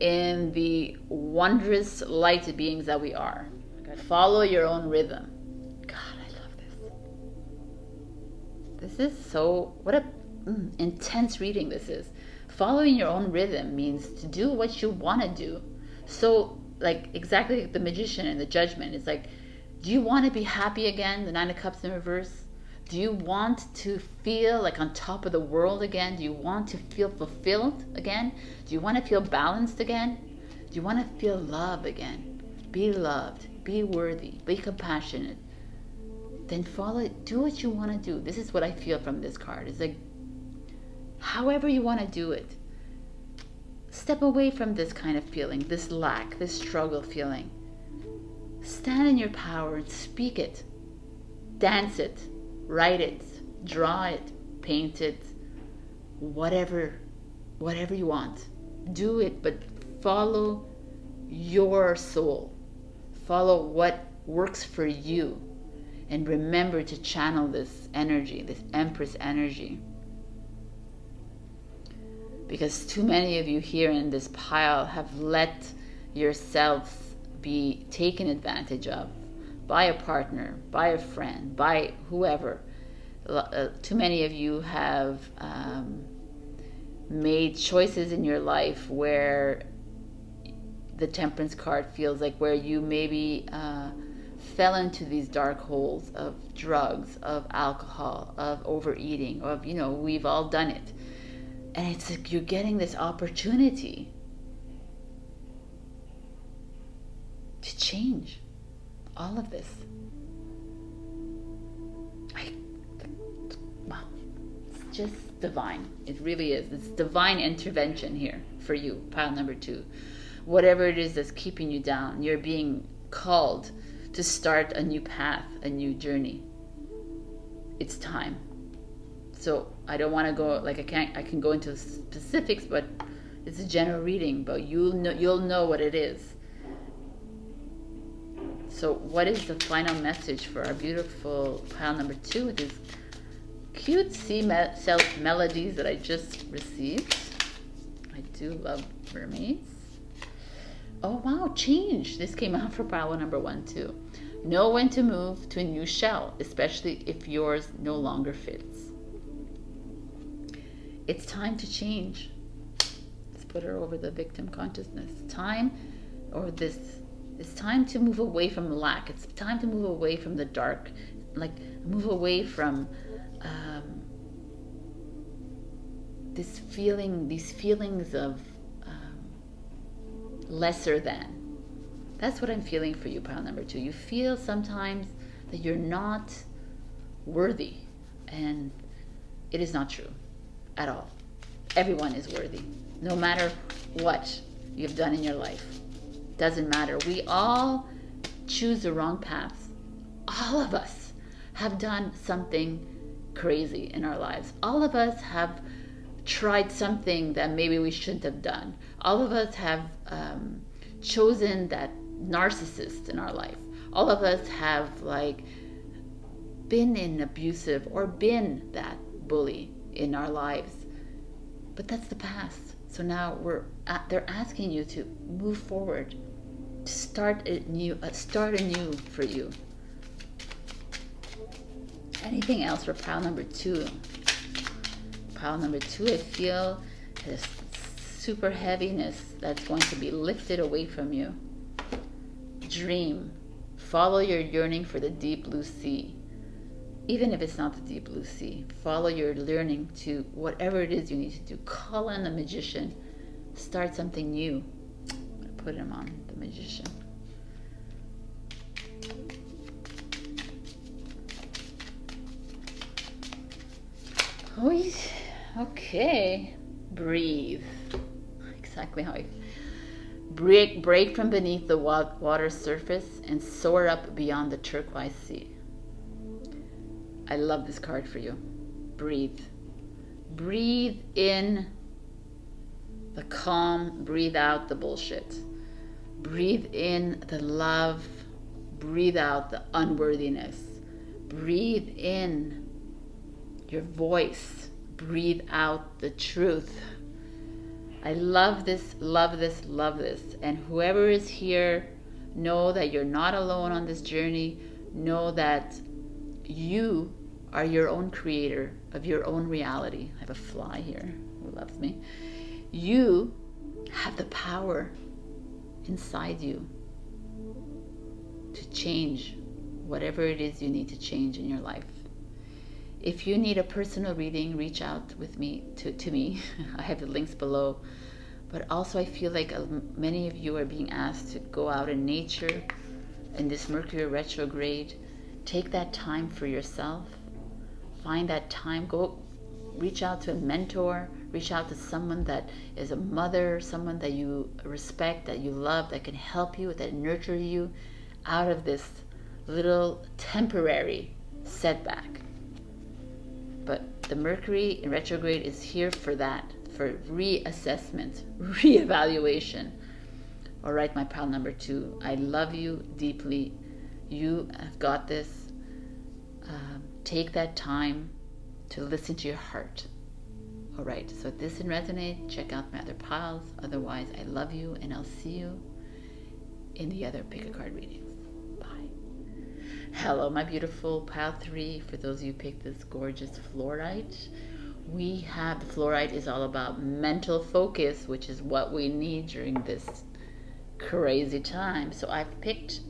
in the wondrous light beings that we are. Follow your own rhythm. God, I love this. This is so, what a intense reading this is. Following your own rhythm means to do what you want to do. So, like, exactly like the Magician and the Judgment. It's like, do you want to be happy again? The Nine of Cups in reverse. Do you want to feel like on top of the world again? Do you want to feel fulfilled again? Do you want to feel balanced again? Do you want to feel love again? Be loved. Be worthy. Be compassionate. Then follow. Do what you want to do. This is what I feel from this card. It's like, however you want to do it. Step away from this kind of feeling, this lack, this struggle feeling. Stand in your power and speak it. Dance it. Write it. Draw it. Paint it. Whatever you want. Do it, but follow your soul. Follow what works for you. And remember to channel this energy, this Empress energy. Because too many of you here in this pile have let yourselves be taken advantage of by a partner, by a friend, by whoever. Too many of you have made choices in your life where the Temperance card feels like where you maybe fell into these dark holes of drugs, of alcohol, of overeating, of, we've all done it. And it's like you're getting this opportunity to change all of this. Wow, it's just divine. It really is. It's divine intervention here for you, pile number 2. Whatever it is that's keeping you down, you're being called to start a new path, a new journey. It's time. So I don't want to go, like I can go into specifics, but it's a general reading, but you'll know what it is. So what is the final message for our beautiful pile number 2 with these cute melodies that I just received? I do love mermaids. Oh wow, change. This came out for pile number 1 too. Know when to move to a new shell, especially if yours no longer fits. It's time to change. Let's put her over the victim consciousness. It's time to move away from lack. It's time to move away from the dark. Like, move away from these feelings of lesser than. That's what I'm feeling for you, pile number 2. You feel sometimes that you're not worthy, and it is not true at all. Everyone is worthy, no matter what you've done in your life. Doesn't matter. We all choose the wrong paths. All of us have done something crazy in our lives. All of us have tried something that maybe we shouldn't have done. All of us have chosen that narcissist in our life. All of us have been in abusive or been that bully in our lives. But that's the past. So now they're asking you to move forward, to start anew for you. Anything else for pile number 2? Pile number 2, I feel this super heaviness that's going to be lifted away from you. Dream. Follow your yearning for the deep blue sea. Even if it's not the deep blue sea, follow your yearning to whatever it is you need to do. Call on the Magician. Start something new. I'm going to put him on, the Magician. Oh, okay. Breathe. Exactly how I break from beneath the water's surface and soar up beyond the turquoise sea. I love this card for you. Breathe. Breathe in the calm. Breathe out the bullshit. Breathe in the love. breathe out the unworthiness. Breathe in your voice. Breathe out the truth. I love this, love this, love this. And whoever is here, know that you're not alone on this journey. Know that you are your own creator of your own reality. I have a fly here who loves me. You have the power inside you to change whatever it is you need to change in your life. If you need a personal reading, reach out with me to me. I have the links below. But also I feel like many of you are being asked to go out in nature in this Mercury retrograde. Take that time for yourself. Find that time. Go reach out to a mentor. Reach out to someone that is a mother, someone that you respect, that you love, that can help you, that nurture you out of this little temporary setback. But the Mercury in retrograde is here for that, for reassessment, reevaluation. All right, my pal number 2, I love you deeply. You have got this. Take that time to listen to your heart. All right, so if this didn't resonate, check out my other piles. Otherwise, I love you, and I'll see you in the other pick a card readings. Bye. Hello, my beautiful pile 3. For those of you who picked this gorgeous fluorite, we have the fluorite is all about mental focus, which is what we need during this crazy time. So I've picked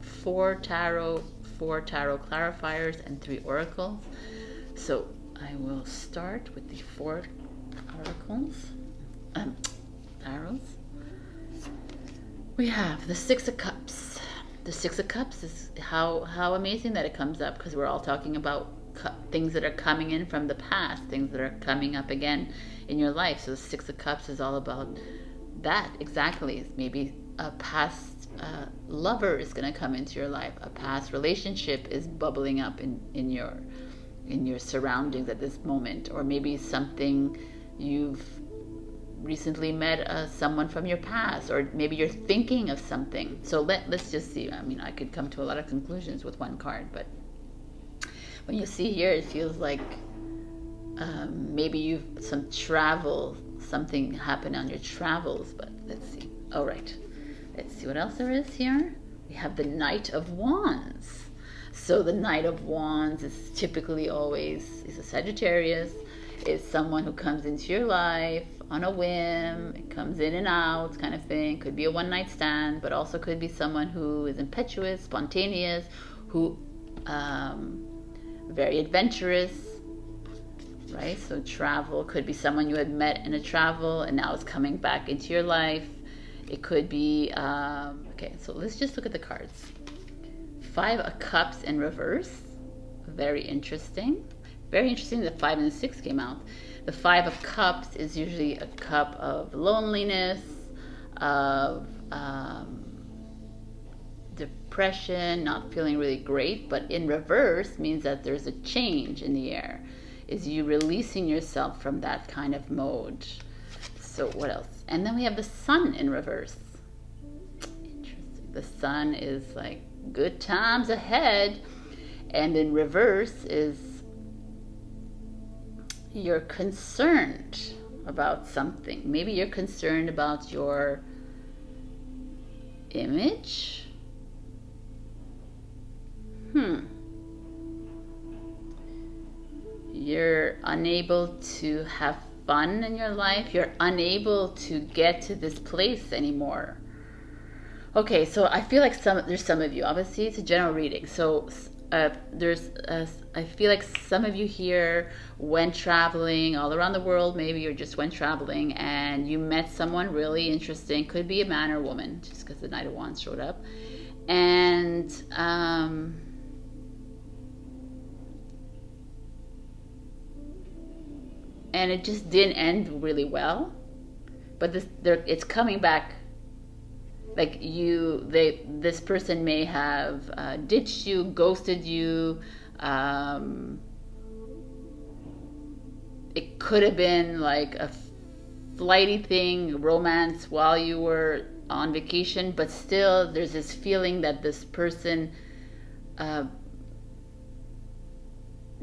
4 tarot clarifiers and 3 oracles. So I will start with the 4 oracles, tarots. We have the 6 of Cups. The 6 of Cups is how amazing that it comes up, because we're all talking about things that are coming in from the past, things that are coming up again in your life. So the 6 of Cups is all about that, exactly. Maybe a past lover is going to come into your life. A past relationship is bubbling up in your surroundings at this moment. Or maybe something you've recently met someone from your past, or maybe you're thinking of something. So let's just see. I mean, I could come to a lot of conclusions with one card, but when you see here, it feels like maybe you've some travel, something happened on your travels. But let's see. All right, let's see what else there is here. We have the Knight of Wands. So the Knight of Wands is typically always is a Sagittarius. Is someone who comes into your life on a whim. It comes in and out kind of thing. Could be a one-night stand, but also could be someone who is impetuous, spontaneous, who very adventurous, right? So travel could be someone you had met in a travel and now is coming back into your life. It could be okay, so let's just look at the cards. 5 of Cups in reverse. Very interesting. Very interesting. The 5 and the 6 came out. The 5 of Cups is usually a cup of loneliness, of depression, not feeling really great. But in reverse means that there's a change in the air. Is you releasing yourself from that kind of mode. So what else? And then we have the Sun in reverse. Interesting. The Sun is like good times ahead. And in reverse is you're concerned about something. Maybe you're concerned about your image. You're unable to have fun in your life. You're unable to get to this place anymore. Okay, so I feel like there's some of you. Obviously, it's a general reading. So I feel like some of you here went traveling all around the world. Maybe you just went traveling and you met someone really interesting. Could be a man or woman, just because the Knight of Wands showed up. And it just didn't end really well. But it's coming back. Like this person may have ditched you, ghosted you. It could have been like a flighty thing, romance while you were on vacation, but still there's this feeling that this person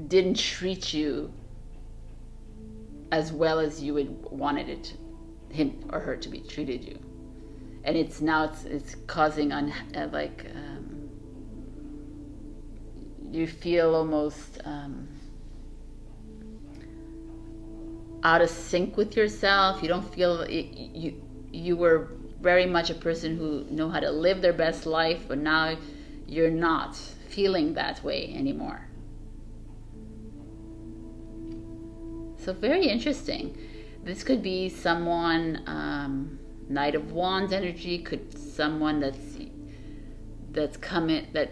didn't treat you as well as you would wanted it, him or her, to be treated you. And it's causing you feel almost out of sync with yourself. You don't feel you were very much a person who know how to live their best life, but now you're not feeling that way anymore. So very interesting. This could be someone, Knight of Wands energy, could someone that's coming, that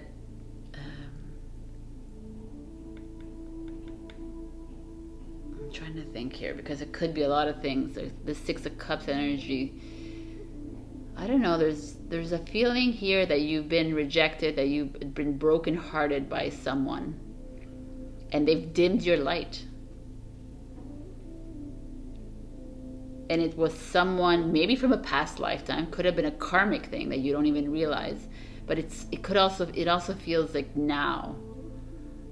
I'm trying to think here, because it could be a lot of things. There's the Six of Cups energy. I don't know, there's a feeling here that you've been rejected, that you've been brokenhearted by someone, and they've dimmed your light. And it was someone maybe from a past lifetime, could have been a karmic thing that you don't even realize, but it also feels like now.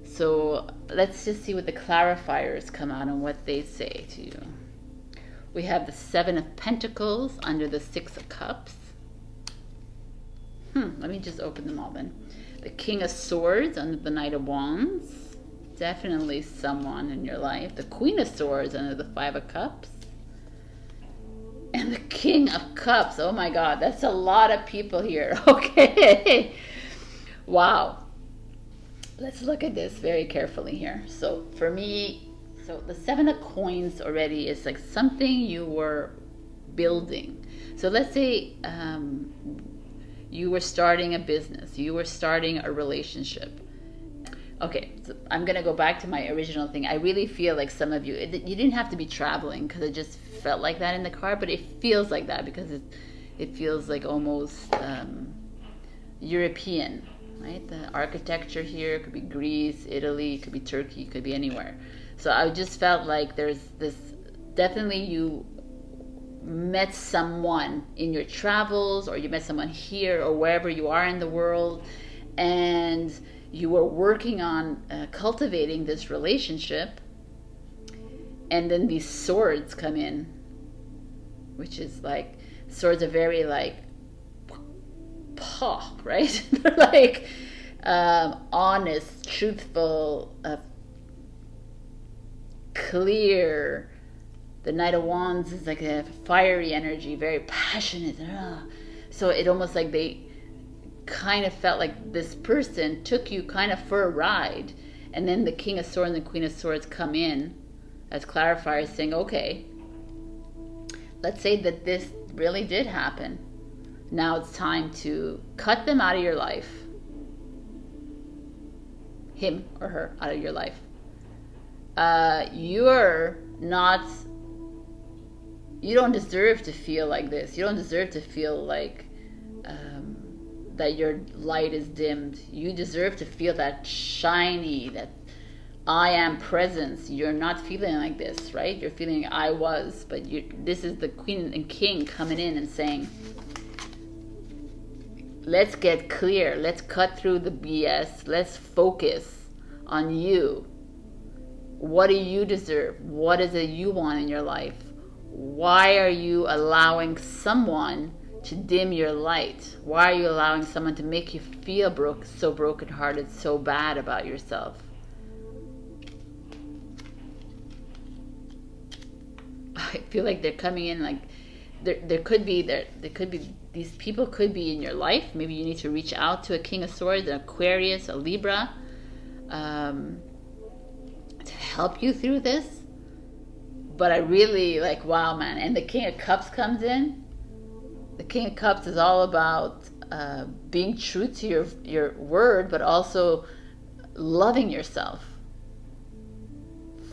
So let's just see what the clarifiers come out and what they say to you. We have the Seven of Pentacles under the Six of Cups. Let me just open them all then. The King of Swords under the Knight of Wands. Definitely someone in your life. The Queen of Swords under the Five of Cups. And the King of Cups. Oh my God, that's a lot of people here. Okay. Wow. Let's look at this very carefully here. So for me, the Seven of Coins already is like something you were building. So let's say you were starting a business. You were starting a relationship. Okay, so I'm going to go back to my original thing. I really feel like some of you, you didn't have to be traveling, because it just felt like that in the car, but it feels like that because it feels like almost European, right? The architecture here could be Greece, Italy, it could be Turkey, it could be anywhere. So I just felt like there's this, definitely you met someone in your travels, or you met someone here or wherever you are in the world, and you were working on cultivating this relationship, and then these swords come in, which is like, swords are very like, right? They're like honest, truthful, clear. The Knight of Wands is like a fiery energy, very passionate. So it almost like they kind of felt like this person took you kind of for a ride, and then the King of Swords and the Queen of Swords come in as clarifiers, saying, okay, let's say that this really did happen. Now it's time to cut them out of your life, him or her out of your life. You don't deserve to feel like this. You don't deserve to feel like that your light is dimmed. You deserve to feel that shiny, that I am presence. You're not feeling like this, right? You're feeling I was, but this is the Queen and King coming in and saying, let's get clear. Let's cut through the BS. Let's focus on you. What do you deserve? What is it you want in your life? Why are you allowing someone to dim your light? Why are you allowing someone to make you feel so brokenhearted, so bad about yourself? I feel like they're coming in like there could be these people could be in your life. Maybe you need to reach out to a King of Swords, an Aquarius, a Libra, to help you through this. But I really like, wow, man. And the King of Cups comes in. The King of Cups is all about being true to your word, but also loving yourself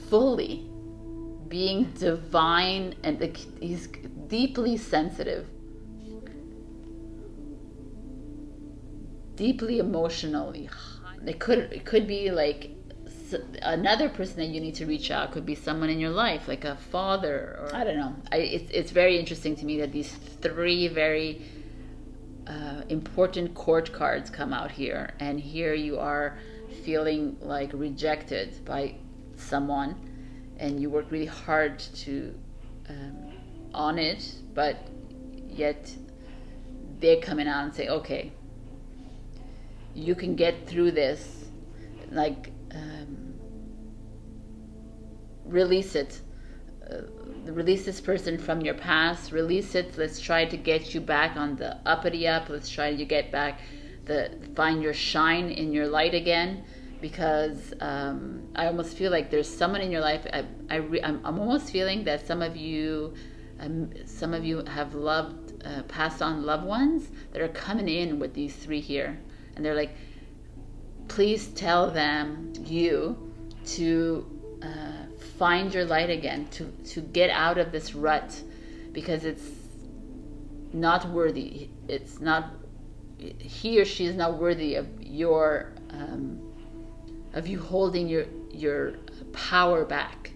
fully, being divine, and he's deeply sensitive, deeply emotionally. It could be like another person that you need to reach out. Could be someone in your life, like a father, or I don't know. It's very interesting to me that these three very important court cards come out here, and here you are feeling like rejected by someone, and you work really hard to on it, but yet they're coming out and say, okay, you can get through this, like release it, release this person from your past, release it, let's try to get you back on the uppity up, let's try to get back find your shine in your light again, because I almost feel like there's someone in your life, I'm almost feeling that some of you have loved, passed on loved ones that are coming in with these three here, and they're like, please tell them to find your light again, to get out of this rut, because it's not worthy. It's not, he or she is not worthy of your of you holding your power back.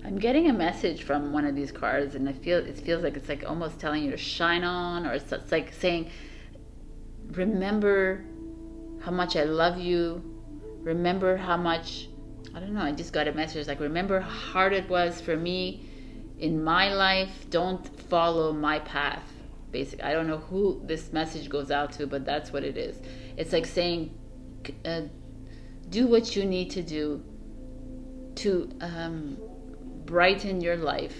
I'm getting a message from one of these cards, and it feels like it's like almost telling you to shine on, or it's like saying, remember how much I love you, remember how much, I don't know, I just got a message like, remember how hard it was for me in my life, don't follow my path. Basically, I don't know who this message goes out to, but that's what it is. It's like saying, do what you need to do to brighten your life.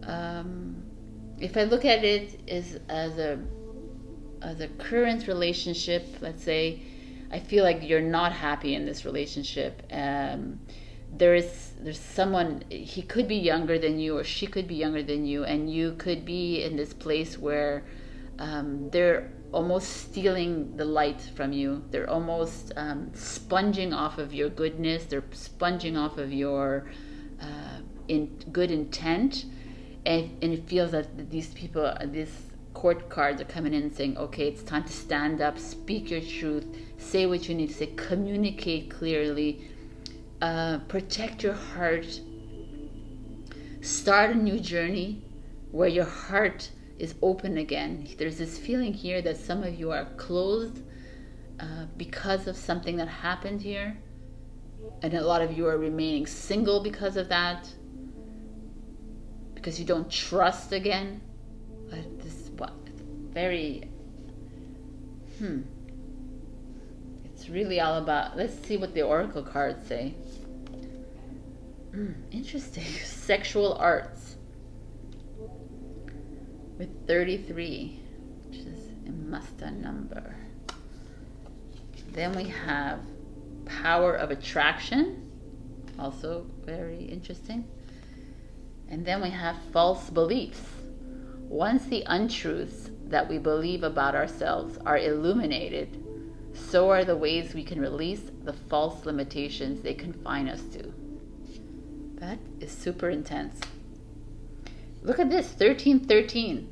If I look at it as a current relationship, let's say, I feel like you're not happy in this relationship. There's someone, he could be younger than you, or she could be younger than you, and you could be in this place where they're almost stealing the light from you. They're almost sponging off of your goodness. They're sponging off of your good intent, and it feels that these people, these court cards are coming in and saying, okay, it's time to stand up, speak your truth, say what you need to say, communicate clearly, protect your heart, start a new journey where your heart is open again. There's this feeling here that some of you are closed because of something that happened here, and a lot of you are remaining single because of that, because you don't trust again. Very it's really all about, let's see what the oracle cards say. Interesting. Sexual arts with 33, which is a master number. Then we have power of attraction, also very interesting. And then we have false beliefs. Once the untruths that we believe about ourselves are illuminated, so are the ways we can release the false limitations they confine us to. That is super intense. Look at this, 1313.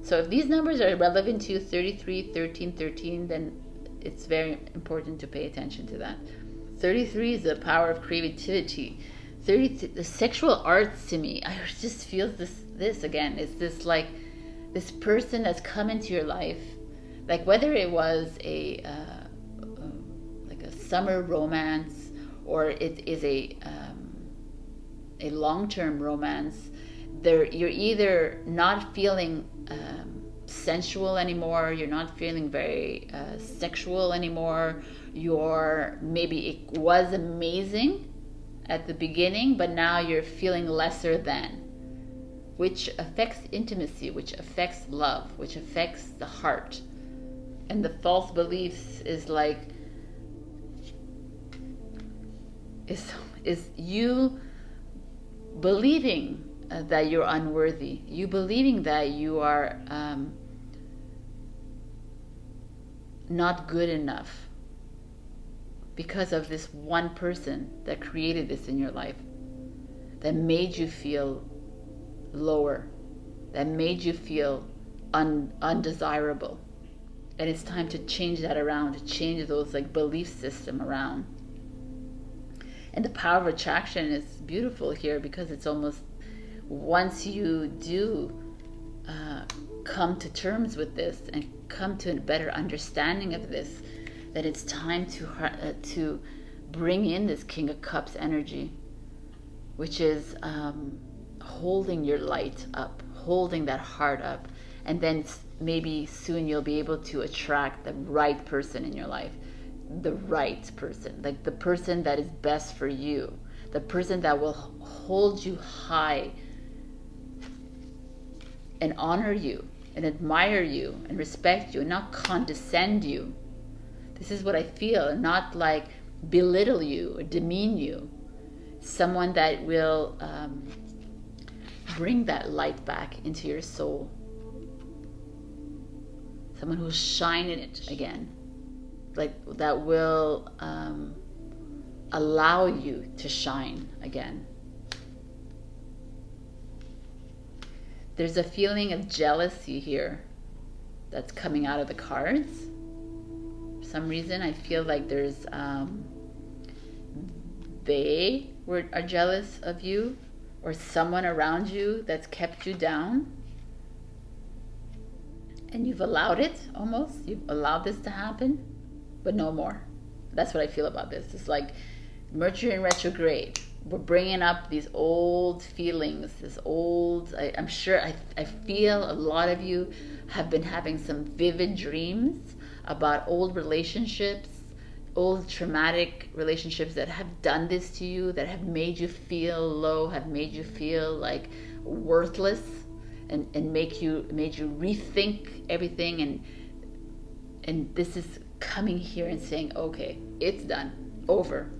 So if these numbers are relevant to you, 33, 13, 13, then it's very important to pay attention to that. 33 is the power of creativity. 30, the sexual arts, to me, I just feel this again. It's this like this person that's come into your life, like whether it was a summer romance, or it is a long-term romance. You're either not feeling sensual anymore, you're not feeling very sexual anymore, maybe it was amazing at the beginning, but now you're feeling lesser than, which affects intimacy, which affects love, which affects the heart. And the false beliefs is like, is you believing that you're unworthy, you believing that you are not good enough, because of this one person that created this in your life, that made you feel lower, that made you feel undesirable. And it's time to change that around, to change those like belief system around. And the power of attraction is beautiful here, because it's almost, once you do come to terms with this and come to a better understanding of this, that it's time to bring in this King of Cups energy, which is holding your light up, holding that heart up, and then maybe soon you'll be able to attract the right person in your life, the right person, like the person that is best for you, the person that will hold you high and honor you and admire you and respect you and not condescend you. This is what I feel, and not like belittle you or demean you. Someone that will bring that light back into your soul. Someone who's shining it again. Like that will allow you to shine again. There's a feeling of jealousy here that's coming out of the cards. For some reason, I feel like there's they are jealous of you, or someone around you that's kept you down, and you've allowed it. Almost you've allowed this to happen, but no more. That's what I feel about this. It's like Mercury in retrograde. We're bringing up these old feelings, this old, I'm sure, I feel a lot of you have been having some vivid dreams about old relationships, old traumatic relationships that have done this to you, that have made you feel low, have made you feel like worthless, and made you rethink everything, and this is coming here and saying, okay, it's done, over.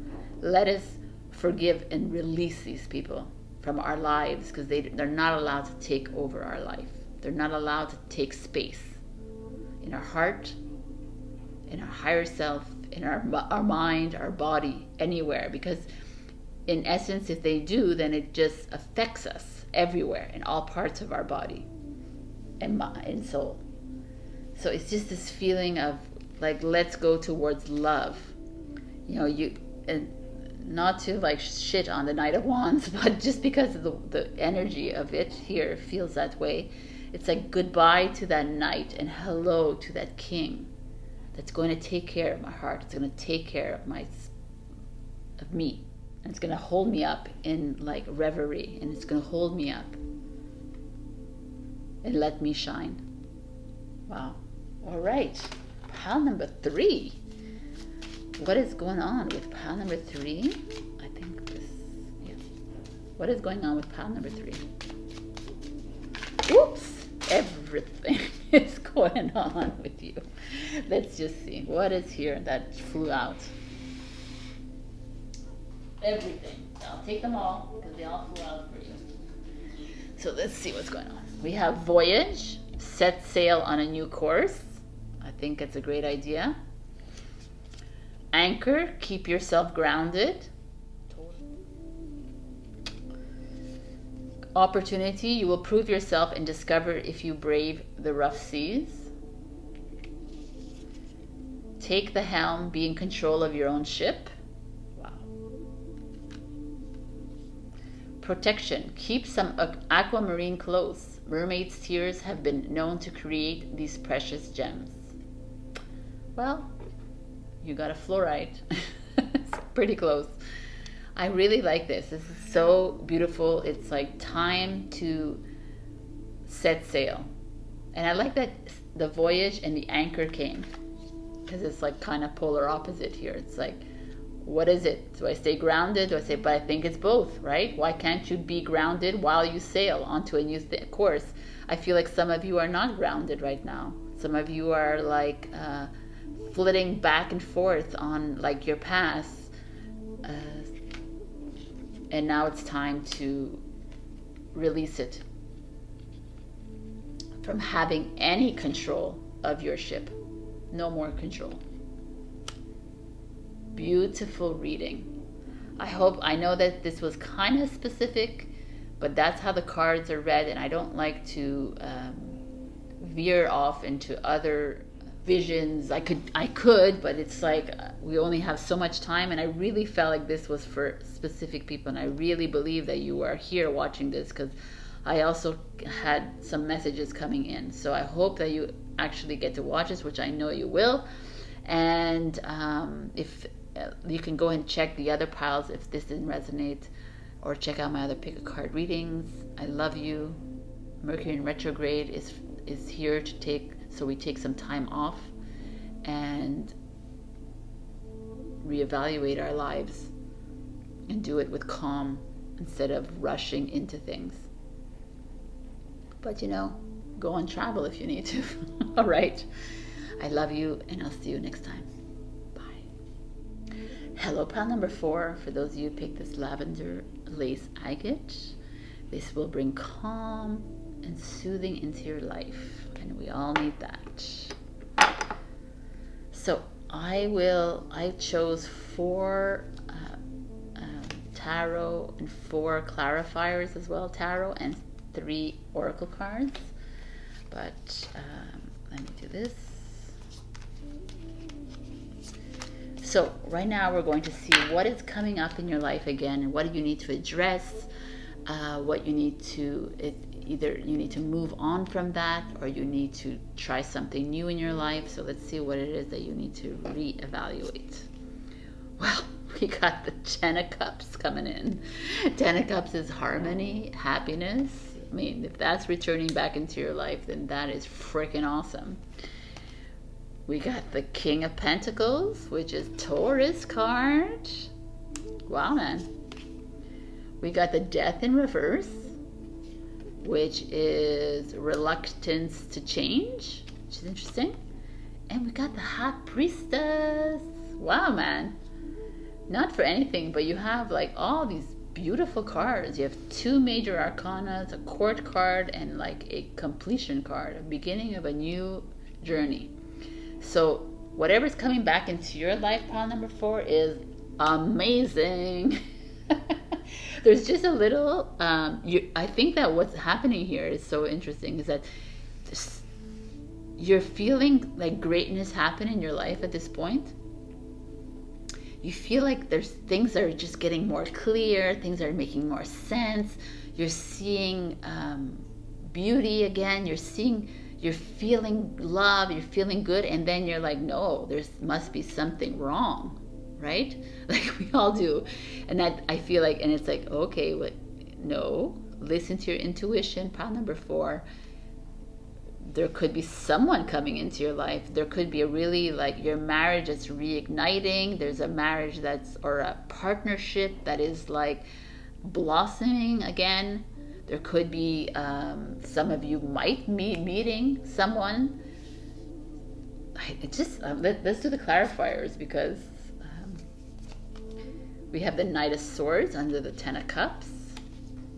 Let us forgive and release these people from our lives, because they're not allowed to take over our life. They're not allowed to take space in our heart, in our higher self, in our mind, our body, anywhere. Because in essence, if they do, then it just affects us everywhere, in all parts of our body and mind and soul. So it's just this feeling of like, let's go towards love. And not to like shit on the Knight of Wands, but just because of the energy of it here feels that way. It's like goodbye to that knight and hello to that king that's going to take care of my heart. It's going to take care of me, and it's going to hold me up in like reverie, and it's going to hold me up and let me shine. Wow. All right, pile number 3. What is going on with pile number 3? I think this, yeah. What is going on with pile number 3? Oops, everything is going on with you. Let's just see. What is here that flew out? Everything. I'll take them all because they all flew out for you. So let's see what's going on. We have voyage, set sail on a new course. I think it's a great idea. Anchor, keep yourself grounded. Opportunity, you will prove yourself and discover if you brave the rough seas. Take the helm, be in control of your own ship. Wow. Protection, keep some aquamarine clothes. Mermaids' tears have been known to create these precious gems. Well, you got a fluoride. It's pretty close. I really like this. This is so beautiful. It's like time to set sail. And I like that the voyage and the anchor came, because it's like kind of polar opposite here. It's like, what is it? Do I stay grounded? Do I say, but I think it's both, right? Why can't you be grounded while you sail onto a new course? I feel like some of you are not grounded right now. Some of you are like flitting back and forth on like your past, and now it's time to release it from having any control of your ship. No more control. Beautiful reading. I know that this was kind of specific, but that's how the cards are read, and I don't like to veer off into other visions. I could, but it's like we only have so much time, and I really felt like this was for specific people, and I really believe that you are here watching this because I also had some messages coming in. So I hope that you actually get to watch this, which I know you will. And if you can go and check the other piles if this didn't resonate, or check out my other pick a card readings. I love you. Mercury in retrograde is here to take, so we take some time off and reevaluate our lives and do it with calm instead of rushing into things. But go on travel if you need to. All right. I love you, and I'll see you next time. Bye. Hello, pile number 4. For those of you who picked this lavender lace agate, this will bring calm and soothing into your life, and we all need that. So I chose 4 tarot and 4 clarifiers as well, tarot, and 3 oracle cards. But let me do this. So right now we're going to see what is coming up in your life again, and what do you need to address, what you need to, either you need to move on from that, or you need to try something new in your life. So let's see what it is that you need to reevaluate. Well, we got the 10 of Cups coming in. 10 of Cups is harmony, happiness. I mean, if that's returning back into your life, then that is freaking awesome. We got the King of Pentacles, which is Taurus card. Wow, man. We got the Death in reverse, which is reluctance to change, which is interesting. And we got the High Priestess. Wow, man. Not for anything, but you have like all these beautiful cards. You have 2 major arcana, a court card, and like a completion card, a beginning of a new journey. So whatever's coming back into your life, pile number 4, is amazing. There's just a little, I think that what's happening here is so interesting, is that you're feeling like greatness happen in your life at this point. You feel like there's things that are just getting more clear, things are making more sense. You're seeing beauty again. You're feeling love, you're feeling good, and then you're like, no, there must be something wrong, right? Like we all do. And that I feel like, and it's like, okay, what? No, listen to your intuition. Pile number 4. There could be someone coming into your life. There could be a really, like, your marriage is reigniting. There's a marriage or a partnership that is like blossoming again. There could be some of you might be meeting someone. Let's do the clarifiers, because we have the Knight of Swords under the 10 of Cups.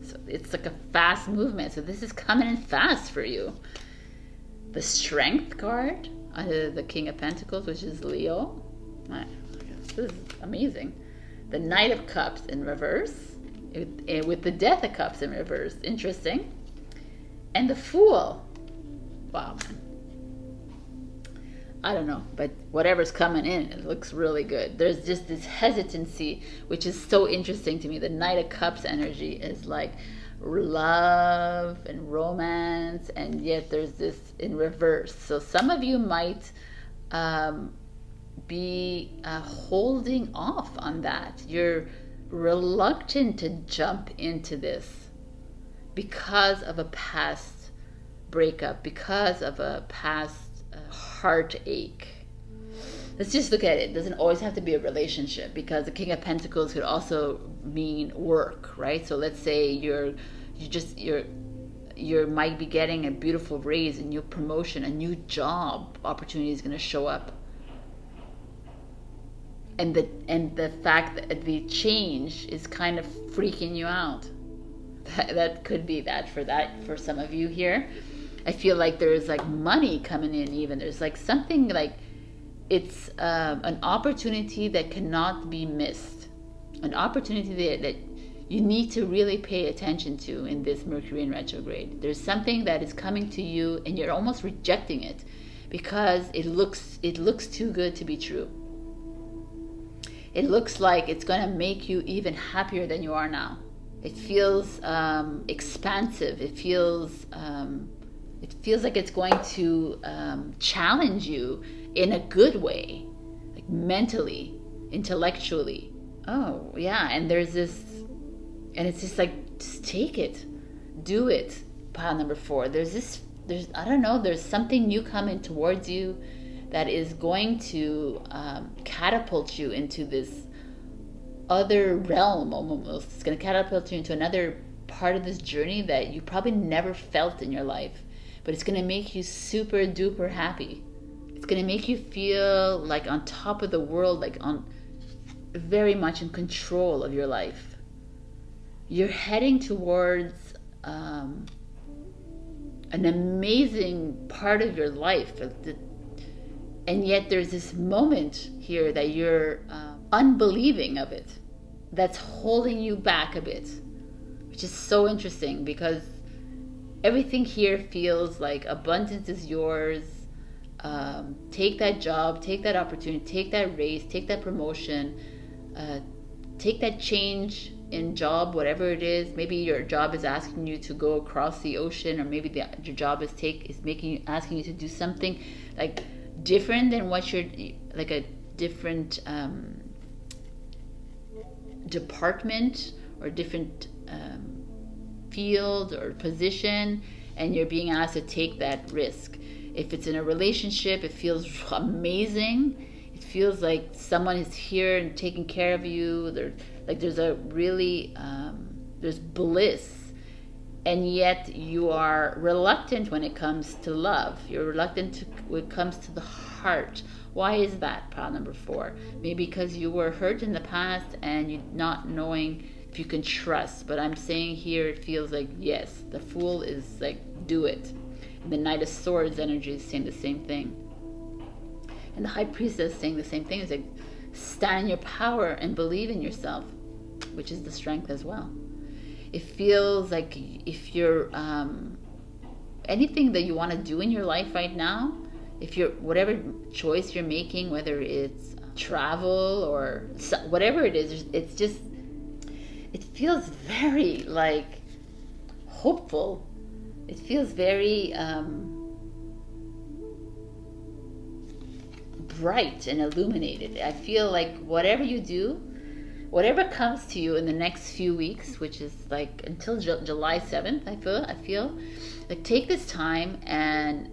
So it's like a fast movement. So this is coming in fast for you. The Strength card under the King of Pentacles, which is Leo. This is amazing. The Knight of Cups in reverse, with the Death of Cups in reverse. Interesting. And the Fool. Wow, man. I don't know, but whatever's coming in, it looks really good. There's just this hesitancy, which is so interesting to me. The Knight of Cups energy is like love and romance, and yet there's this in reverse. So some of you might be holding off on that. You're reluctant to jump into this because of a past breakup, because of a past heartache. Let's just look at it. It doesn't always have to be a relationship, because the King of Pentacles could also mean work, right? So let's say you might be getting a beautiful raise, a new promotion, a new job opportunity is going to show up, and the fact that the change is kind of freaking you out. That could be that for some of you here. I feel like there's like money coming in. Even there's like something like it's an opportunity that cannot be missed, an opportunity that you need to really pay attention to in this Mercury in retrograde. There's something that is coming to you, and you're almost rejecting it because it looks too good to be true. It looks like it's going to make you even happier than you are now. It feels expansive. It feels like it's going to challenge you in a good way, like mentally, intellectually. Oh yeah, and there's this, and it's just like, just take it, do it. Pile number 4. There's I don't know. There's something new coming towards you that is going to catapult you into this other realm almost. It's going to catapult you into another part of this journey that you probably never felt in your life, but it's going to make you super duper happy. It's going to make you feel like on top of the world, like on very much in control of your life. You're heading towards an amazing part of your life, and yet there's this moment here that you're unbelieving of it, that's holding you back a bit, which is so interesting, because everything here feels like abundance is yours. Take that job, take that opportunity, take that raise, take that promotion, take that change in job, whatever it is. Maybe your job is asking you to go across the ocean, or maybe your job is asking you to do something like different than what you're, like a different department or different field or position, and you're being asked to take that risk. If it's in a relationship, it feels amazing. It feels like someone is here and taking care of you. There's a really there's bliss, and yet you are reluctant when it comes to love. You're reluctant when it comes to the heart. Why is that? Pile number 4. Maybe because you were hurt in the past and you're not knowing if you can trust. But I'm saying here, it feels like, yes, the Fool is like, do it. And the Knight of Swords energy is saying the same thing. And the High Priestess is saying the same thing. It's like, stand in your power and believe in yourself, which is the Strength as well. It feels like if you're anything that you want to do in your life right now, if you're, whatever choice you're making, whether it's travel or whatever it is, it's just, it feels very like hopeful. It feels very bright and illuminated. I feel like whatever you do, whatever comes to you in the next few weeks, which is like until July 7th, I feel like, take this time and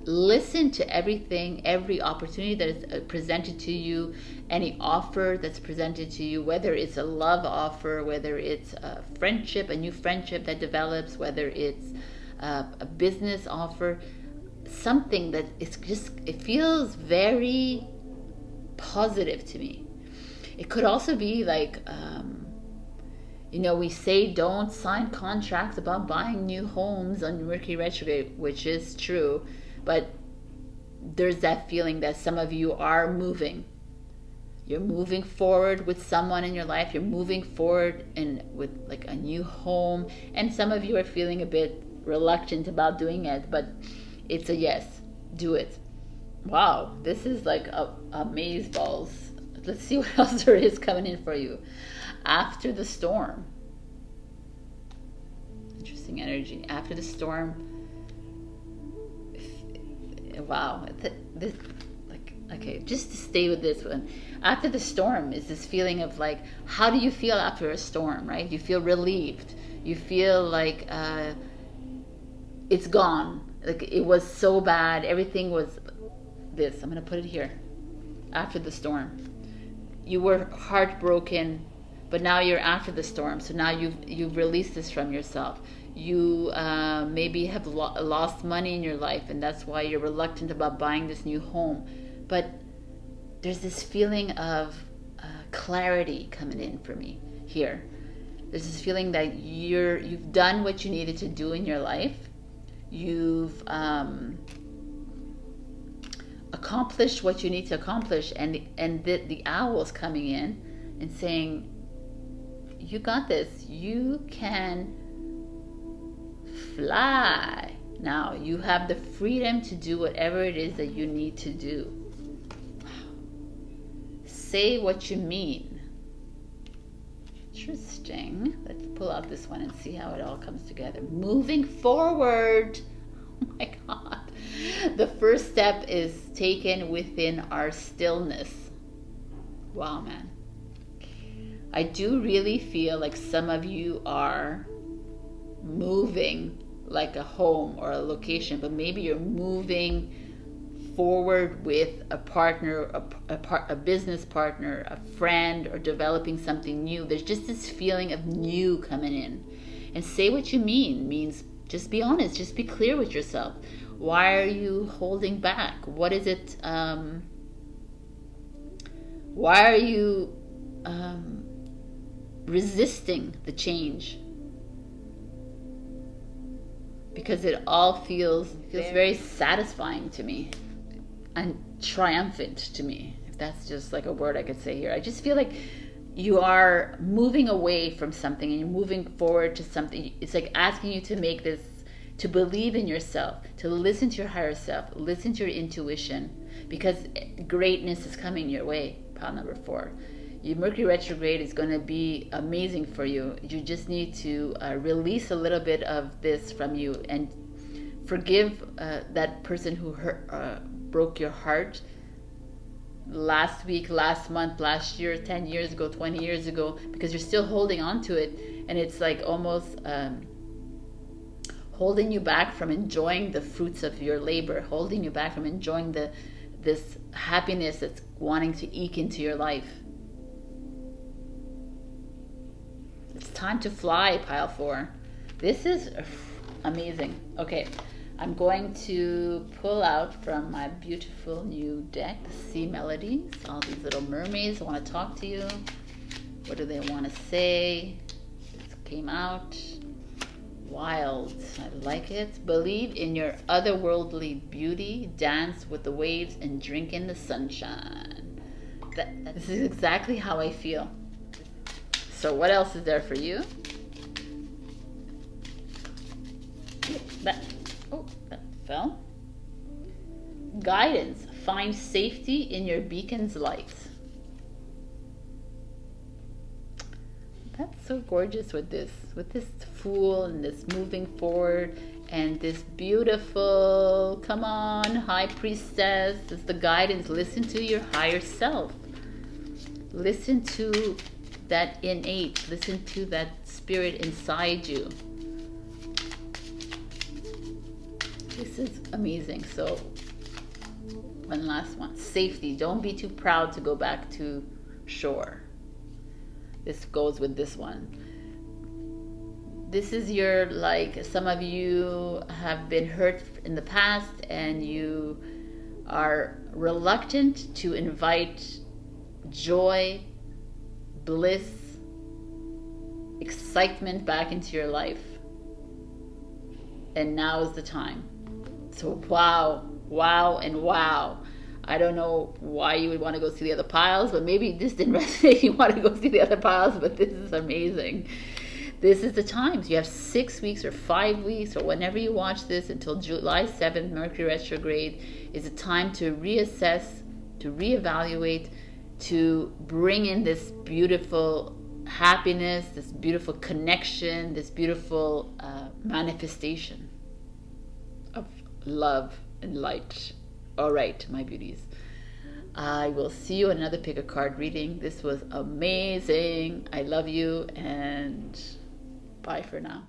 listen to everything, every opportunity that is presented to you, any offer that's presented to you, whether it's a love offer, whether it's a friendship, a new friendship that develops, whether it's a business offer, something that it's just, it feels very positive to me. It could also be like, we say don't sign contracts about buying new homes on Mercury Retrograde, which is true, but there's that feeling that some of you are moving. You're moving forward with someone in your life. You're moving forward with like a new home, and some of you are feeling a bit reluctant about doing it, but it's a yes, do it. Wow, this is like a amazeballs. Let's see what else there is coming in for you. After the storm. Interesting energy. After the storm. Wow. This, like, okay, just to stay with this one. After the storm is this feeling of like, how do you feel after a storm, right? You feel relieved. You feel like it's gone. Like it was so bad. Everything was this. I'm going to put it here. After the storm. You were heartbroken, but now you're after the storm. So now you've released this from yourself. You maybe have lost money in your life, and that's why you're reluctant about buying this new home. But there's this feeling of clarity coming in for me here. There's this feeling that you've done what you needed to do in your life. You've accomplished what you need to accomplish, and the owl's coming in and saying, you got this, you can fly now. You have the freedom to do whatever it is that you need to do. Say what you mean. Interesting. Let's pull out this one and see how it all comes together. Moving forward. Oh my God. The first step is taken within our stillness. Wow, man. I do really feel like some of you are moving like a home or a location, but maybe you're moving forward with a partner, a business partner, a friend, or developing something new. There's just this feeling of new coming in. And say what you means just be honest, just be clear with yourself. Why are you holding back? What is it? Why are you resisting the change? Because it all feels very satisfying to me and triumphant to me, if that's just like a word I could say here. I just feel like you are moving away from something and you're moving forward to something. It's like asking you to make this, to believe in yourself, to listen to your higher self, listen to your intuition, because greatness is coming your way. Pile number 4. Your Mercury retrograde is going to be amazing for you. You just need to release a little bit of this from you and forgive that person who broke your heart last week, last month, last year, 10 years ago, 20 years ago, because you're still holding on to it, and it's like almost holding you back from enjoying the fruits of your labor, holding you back from enjoying this happiness that's wanting to eke into your life. It's time to fly, pile 4. This is amazing. Okay, I'm going to pull out from my beautiful new deck, Sea Melodies, all these little mermaids want to talk to you. What do they want to say? This came out. Wild. I like it. Believe in your otherworldly beauty. Dance with the waves and drink in the sunshine. This is exactly how I feel. So what else is there for you? That fell. Guidance. Find safety in your beacon's light. That's so gorgeous with this Fool and this moving forward and this beautiful, come on, High Priestess. It's the guidance. Listen to your higher self. Listen to that innate, listen to that spirit inside you. This is amazing. So one last one. Safety. Don't be too proud to go back to shore. This goes with this one. This is your, like, some of you have been hurt in the past and you are reluctant to invite joy, bliss, excitement back into your life. And now is the time. So wow, wow, and wow. I don't know why you would want to go see the other piles, but maybe this didn't resonate. You want to go see the other piles, but this is amazing. This is the time. So you have 6 weeks or 5 weeks or whenever you watch this until July 7th, Mercury retrograde is a time to reassess, to reevaluate, to bring in this beautiful happiness, this beautiful connection, this beautiful manifestation of love and light. All right, my beauties. I will see you in another pick a card reading. This was amazing. I love you and bye for now.